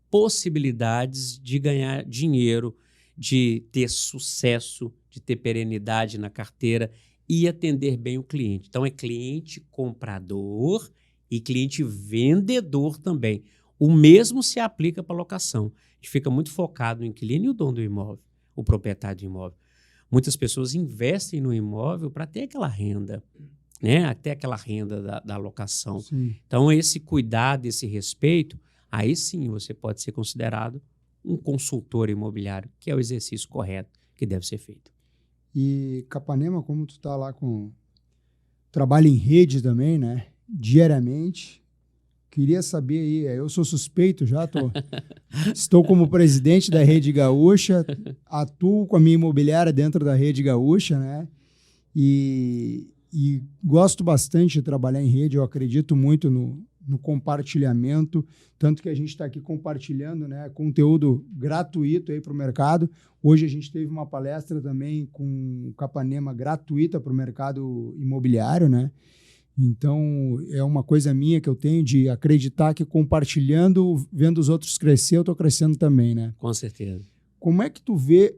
possibilidades de ganhar dinheiro, de ter sucesso, de ter perenidade na carteira e atender bem o cliente. Então, é cliente comprador e cliente vendedor também. O mesmo se aplica para locação. A gente fica muito focado no inquilino e o dono do imóvel, o proprietário do imóvel. Muitas pessoas investem no imóvel para ter aquela renda, né? Até aquela renda da locação. Sim. Então, esse cuidado, esse respeito, aí sim você pode ser considerado um consultor imobiliário, que é o exercício correto que deve ser feito. E Capanema, como tu está lá com trabalho em rede também, né? Diariamente, queria saber aí, eu sou suspeito já, estou como presidente da Rede Gaúcha, atuo com a minha imobiliária dentro da Rede Gaúcha, né? E gosto bastante de trabalhar em rede, eu acredito muito no compartilhamento, tanto que a gente está aqui compartilhando, né, conteúdo gratuito aí para o mercado. Hoje a gente teve uma palestra também com o Capanema gratuita para o mercado imobiliário, né? Então, é uma coisa minha que eu tenho de acreditar que compartilhando, vendo os outros crescer, eu estou crescendo também, né? Com certeza. Como é que tu vê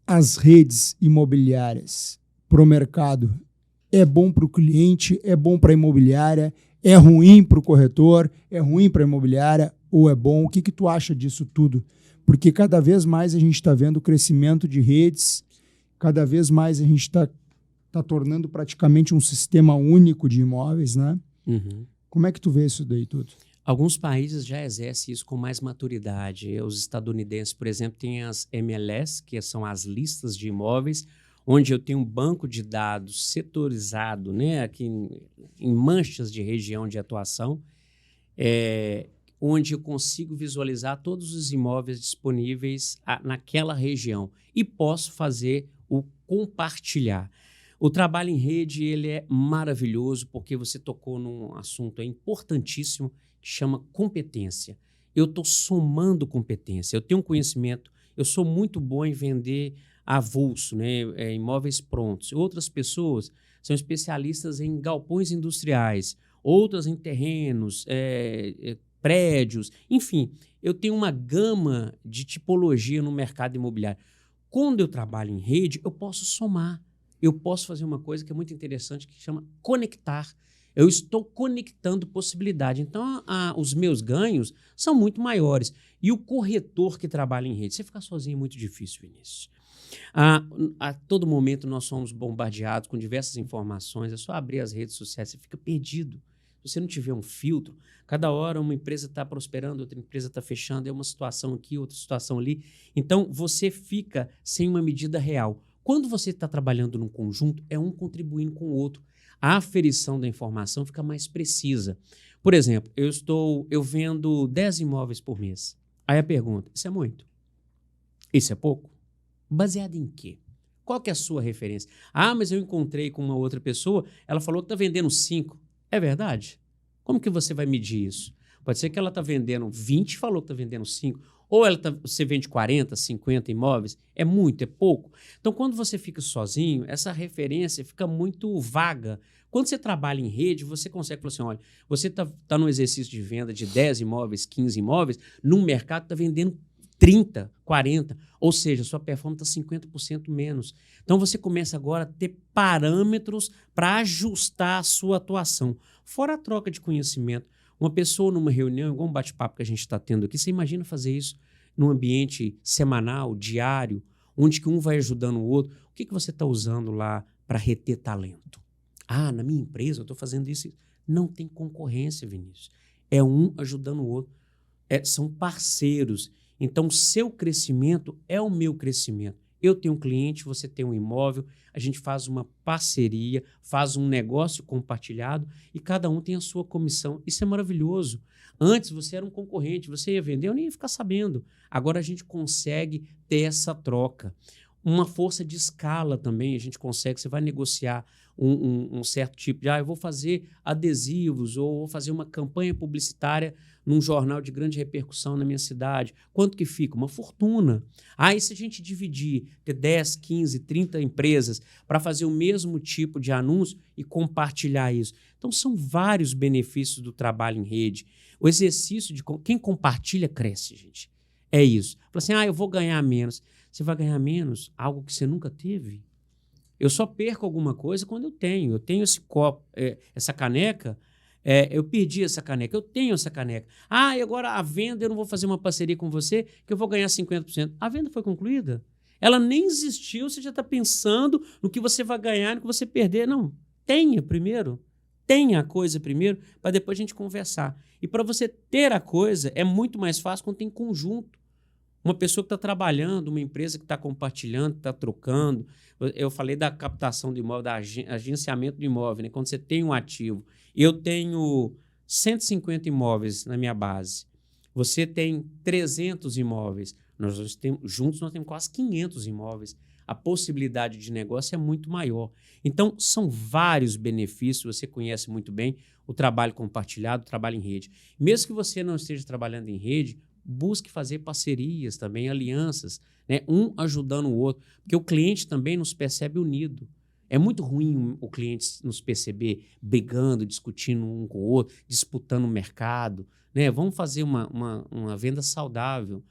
as redes imobiliárias para o mercado? É bom para o cliente? É bom para a imobiliária? É ruim para o corretor? É ruim para a imobiliária? Ou é bom? O que tu acha disso tudo? Porque cada vez mais a gente está vendo o crescimento de redes, cada vez mais a gente está tornando praticamente um sistema único de imóveis, né? Uhum. Como é que tu vê isso daí tudo? Alguns países já exercem isso com mais maturidade. Os estadunidenses, por exemplo, têm as MLS, que são as listas de imóveis, onde eu tenho um banco de dados setorizado, né, aqui em manchas de região de atuação, onde eu consigo visualizar todos os imóveis disponíveis naquela região e posso fazer o compartilhar. O trabalho em rede ele é maravilhoso porque você tocou num assunto importantíssimo que chama competência. Eu estou somando competência, eu tenho um conhecimento, eu sou muito bom em vender avulso, né, imóveis prontos. Outras pessoas são especialistas em galpões industriais, outras em terrenos, prédios, enfim, eu tenho uma gama de tipologia no mercado imobiliário. Quando eu trabalho em rede, eu posso somar. Eu posso fazer uma coisa que é muito interessante, que chama conectar. Eu estou conectando possibilidade. Então, os meus ganhos são muito maiores. E o corretor que trabalha em rede, você ficar sozinho é muito difícil, Vinícius. A todo momento nós somos bombardeados com diversas informações. É só abrir as redes sociais, você fica perdido. Se você não tiver um filtro, cada hora uma empresa está prosperando, outra empresa está fechando, é uma situação aqui, outra situação ali. Então, você fica sem uma medida real. Quando você está trabalhando num conjunto, é um contribuindo com o outro. A aferição da informação fica mais precisa. Por exemplo, eu vendo 10 imóveis por mês. Aí a pergunta, isso é muito? Isso é pouco? Baseado em quê? Qual que é a sua referência? Mas eu encontrei com uma outra pessoa, ela falou que está vendendo 5. É verdade? Como que você vai medir isso? Pode ser que ela está vendendo 20 e falou que está vendendo 5. Ou você vende 40, 50 imóveis. É muito, é pouco. Então, quando você fica sozinho, essa referência fica muito vaga. Quando você trabalha em rede, você consegue falar assim, olha, você está num exercício de venda de 10 imóveis, 15 imóveis, num mercado está vendendo 30, 40, ou seja, sua performance está 50% menos. Então, você começa agora a ter parâmetros para ajustar a sua atuação. Fora a troca de conhecimento. Uma pessoa numa reunião, igual um bate-papo que a gente está tendo aqui, você imagina fazer isso num ambiente semanal, diário, onde que um vai ajudando o outro. O que você está usando lá para reter talento? Na minha empresa eu estou fazendo isso. Não tem concorrência, Vinícius. É um ajudando o outro. São parceiros. Então, seu crescimento é o meu crescimento. Eu tenho um cliente, você tem um imóvel, a gente faz uma parceria, faz um negócio compartilhado e cada um tem a sua comissão. Isso é maravilhoso. Antes você era um concorrente, você ia vender, eu nem ia ficar sabendo. Agora a gente consegue ter essa troca. Uma força de escala também, a gente consegue, você vai negociar um certo tipo de, eu vou fazer adesivos ou vou fazer uma campanha publicitária num jornal de grande repercussão na minha cidade. Quanto que fica? Uma fortuna. E se a gente dividir, ter 10, 15, 30 empresas para fazer o mesmo tipo de anúncio e compartilhar isso? Então, são vários benefícios do trabalho em rede. O exercício de quem compartilha cresce, gente. É isso. Fala assim, eu vou ganhar menos. Você vai ganhar menos? Algo que você nunca teve? Eu só perco alguma coisa quando eu tenho. Eu tenho esse copo, essa caneca, eu perdi essa caneca, eu tenho essa caneca. E agora a venda, eu não vou fazer uma parceria com você, que eu vou ganhar 50%. A venda foi concluída. Ela nem existiu, você já está pensando no que você vai ganhar, no que você perder. Não, tenha primeiro. Tenha a coisa primeiro, para depois a gente conversar. E para você ter a coisa, é muito mais fácil quando tem conjunto. Uma pessoa que está trabalhando, uma empresa que está compartilhando, que está trocando. Eu falei da captação do imóvel, da agenciamento do imóvel, né? Quando você tem um ativo. Eu tenho 150 imóveis na minha base. Você tem 300 imóveis. Juntos nós temos quase 500 imóveis. A possibilidade de negócio é muito maior. Então, são vários benefícios. Você conhece muito bem o trabalho compartilhado, o trabalho em rede. Mesmo que você não esteja trabalhando em rede, busque fazer parcerias também, alianças, né? Um ajudando o outro, porque o cliente também nos percebe unido. É muito ruim o cliente nos perceber brigando, discutindo um com o outro, disputando o mercado, né? Vamos fazer uma venda saudável.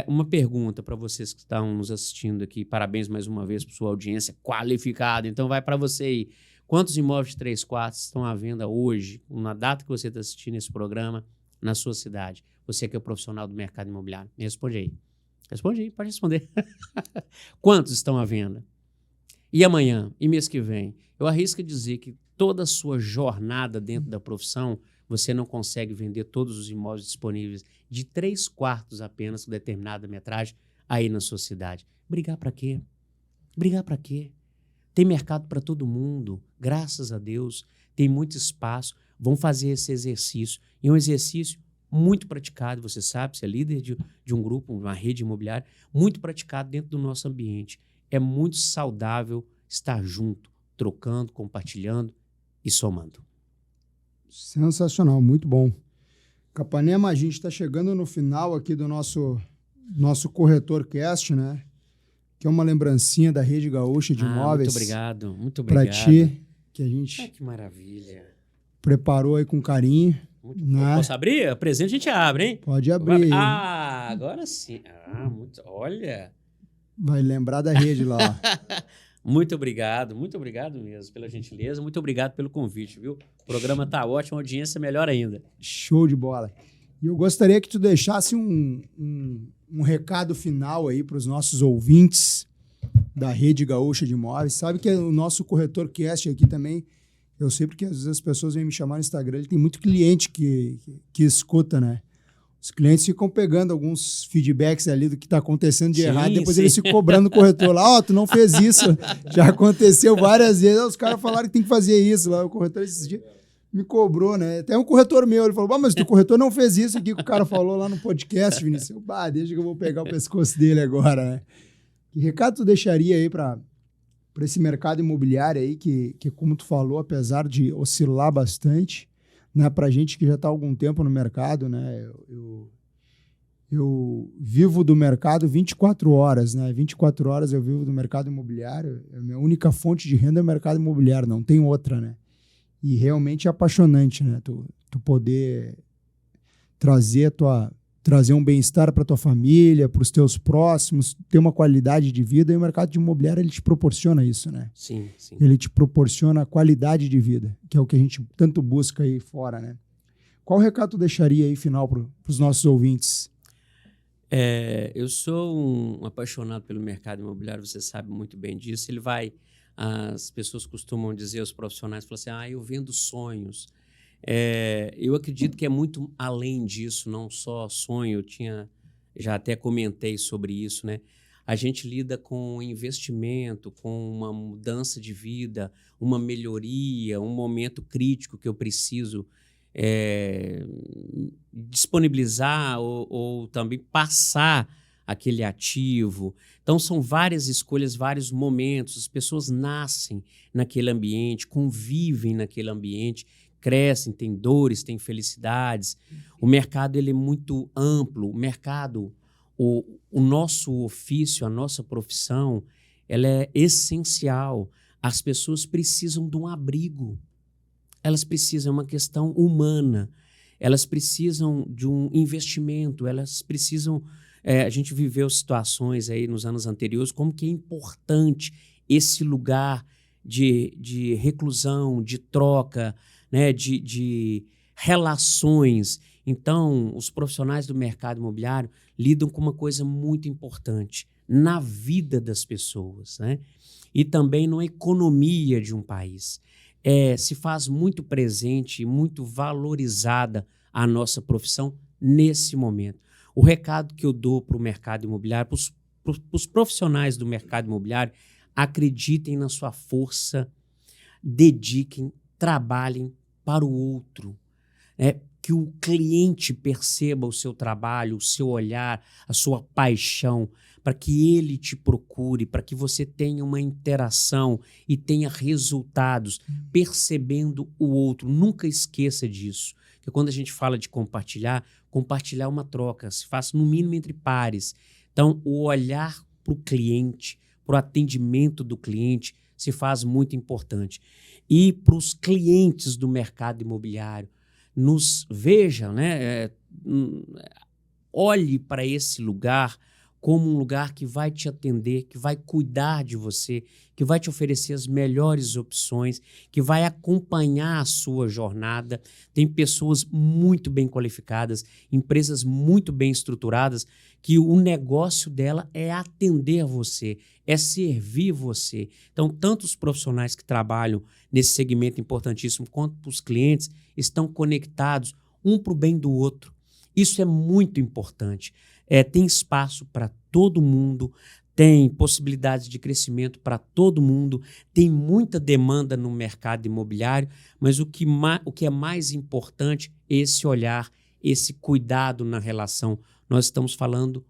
Uma pergunta para vocês que estão nos assistindo aqui. Parabéns mais uma vez por sua audiência qualificada. Então vai para você aí. Quantos imóveis de 3 quartos estão à venda hoje, na data que você está assistindo esse programa, na sua cidade? Você que é o profissional do mercado imobiliário. Me responde aí. Responde aí, pode responder. Quantos estão à venda? E amanhã? E mês que vem? Eu arrisco dizer que toda a sua jornada dentro da profissão, você não consegue vender todos os imóveis disponíveis de 3 quartos apenas com determinada metragem aí na sua cidade. Brigar para quê? Brigar para quê? Tem mercado para todo mundo, graças a Deus. Tem muito espaço. Vamos fazer esse exercício. E é um exercício muito praticado, você sabe, você é líder de um grupo, uma rede imobiliária, muito praticado dentro do nosso ambiente. É muito saudável estar junto, trocando, compartilhando e somando. Sensacional, muito bom. Capanema, a gente está chegando no final aqui do nosso Corretor Cast, né? Que é uma lembrancinha da Rede Gaúcha de Imóveis. Muito obrigado, muito obrigado. Para ti, que a gente que maravilha. Preparou aí com carinho. Né? Posso abrir? O presente a gente abre, hein? Pode abrir. Agora sim. Olha. Vai lembrar da rede lá. Muito obrigado mesmo pela gentileza, muito obrigado pelo convite, viu? O programa tá ótimo, a audiência melhor ainda. Show de bola. E eu gostaria que tu deixasse um recado final aí para os nossos ouvintes da Rede Gaúcha de Imóveis. Sabe que o nosso corretor cast aqui também, eu sei porque às vezes as pessoas vêm me chamar no Instagram, ele tem muito cliente que escuta, né? Os clientes ficam pegando alguns feedbacks ali do que está acontecendo de errado, depois eles ficam cobrando o corretor lá, tu não fez isso. Já aconteceu várias vezes, os caras falaram que tem que fazer isso lá, o corretor esses dias me cobrou, né? Até um corretor meu, ele falou, mas o corretor não fez isso aqui que o cara falou lá no podcast, Vinícius. Deixa que eu vou pegar o pescoço dele agora, né? Que recado tu deixaria aí para esse mercado imobiliário aí, que, como tu falou, apesar de oscilar bastante, né, para gente que já está há algum tempo no mercado, né, eu vivo do mercado 24 horas, né, 24 horas eu vivo do mercado imobiliário, a minha única fonte de renda é o mercado imobiliário, não tem outra, né, e realmente é apaixonante, né, tu poder trazer um bem-estar para tua família, para os teus próximos, ter uma qualidade de vida, e o mercado de imobiliário ele te proporciona isso, né? Sim, sim. Ele te proporciona qualidade de vida, que é o que a gente tanto busca aí fora, né? Qual recado tu deixaria aí final para os nossos ouvintes? Eu sou um apaixonado pelo mercado imobiliário, você sabe muito bem disso. As pessoas costumam dizer, os profissionais, falam assim, eu vendo sonhos. Eu acredito que é muito além disso, não só sonho. Já até comentei sobre isso, né? A gente lida com investimento, com uma mudança de vida, uma melhoria, um momento crítico que eu preciso disponibilizar ou também passar aquele ativo. Então, são várias escolhas, vários momentos. As pessoas nascem naquele ambiente, convivem naquele ambiente, crescem, têm dores, têm felicidades. O mercado ele é muito amplo. O mercado, o nosso ofício, a nossa profissão, ela é essencial. As pessoas precisam de um abrigo. Elas precisam, é uma questão humana. Elas precisam de um investimento. Elas precisam... a gente viveu situações aí nos anos anteriores, como que é importante esse lugar de reclusão, de troca, né, de relações. Então, os profissionais do mercado imobiliário lidam com uma coisa muito importante na vida das pessoas, né? E também na economia de um país. Se faz muito presente e muito valorizada a nossa profissão nesse momento. O recado que eu dou para o mercado imobiliário, para os profissionais do mercado imobiliário, acreditem na sua força, dediquem, trabalhem para o outro, que o cliente perceba o seu trabalho, o seu olhar, a sua paixão, para que ele te procure, para que você tenha uma interação e tenha resultados, percebendo o outro. Nunca esqueça disso, que quando a gente fala de compartilhar é uma troca, se faz no mínimo entre pares. Então, o olhar para o cliente, para o atendimento do cliente, se faz muito importante. E para os clientes do mercado imobiliário, nos vejam, né? Olhe para esse lugar como um lugar que vai te atender, que vai cuidar de você, que vai te oferecer as melhores opções, que vai acompanhar a sua jornada. Tem pessoas muito bem qualificadas, empresas muito bem estruturadas, que o negócio dela é atender você, é servir você. Então, tanto os profissionais que trabalham nesse segmento importantíssimo, quanto os clientes, estão conectados um para o bem do outro. Isso é muito importante. Tem espaço para todo mundo, tem possibilidades de crescimento para todo mundo, tem muita demanda no mercado imobiliário, mas o que é mais importante é esse olhar, esse cuidado na relação. Nós estamos falando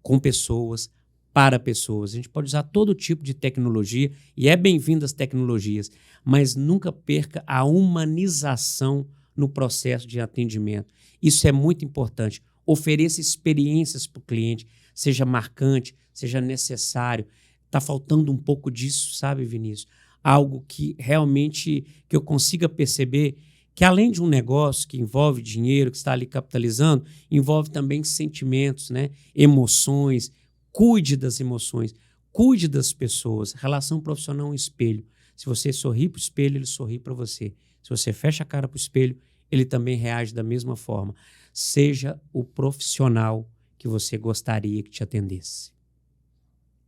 com pessoas, para pessoas. A gente pode usar todo tipo de tecnologia e é bem-vindo as tecnologias, mas nunca perca a humanização no processo de atendimento. Isso é muito importante. Ofereça experiências para o cliente, seja marcante, seja necessário. Está faltando um pouco disso, sabe, Vinícius? Algo que realmente que eu consiga perceber que além de um negócio que envolve dinheiro, que está ali capitalizando, envolve também sentimentos, né? Emoções. Cuide das emoções, Cuide das pessoas. Relação profissional é um espelho. Se você sorri para o espelho, ele sorri para você. Se você fecha a cara para o espelho, ele também reage da mesma forma. Seja o profissional que você gostaria que te atendesse.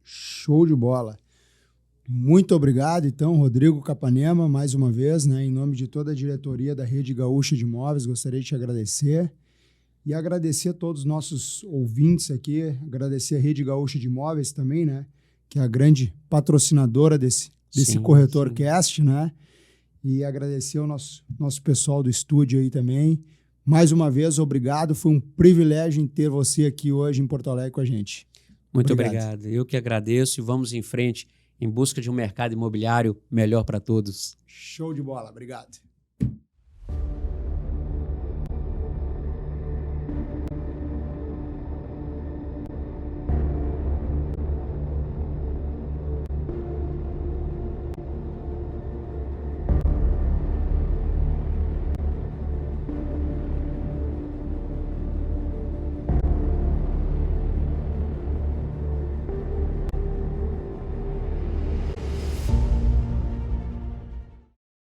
Show de bola. Muito obrigado, então, Rodrigo Capanema, mais uma vez, né, em nome de toda a diretoria da Rede Gaúcha de Imóveis, gostaria de te agradecer e agradecer a todos os nossos ouvintes aqui, agradecer a Rede Gaúcha de Imóveis também, né, que é a grande patrocinadora desse Corretor Cast, né, e agradecer ao nosso pessoal do estúdio aí também. Mais uma vez, obrigado, foi um privilégio em ter você aqui hoje em Porto Alegre com a gente. Muito obrigado. Eu que agradeço e vamos em frente em busca de um mercado imobiliário melhor para todos. Show de bola, obrigado.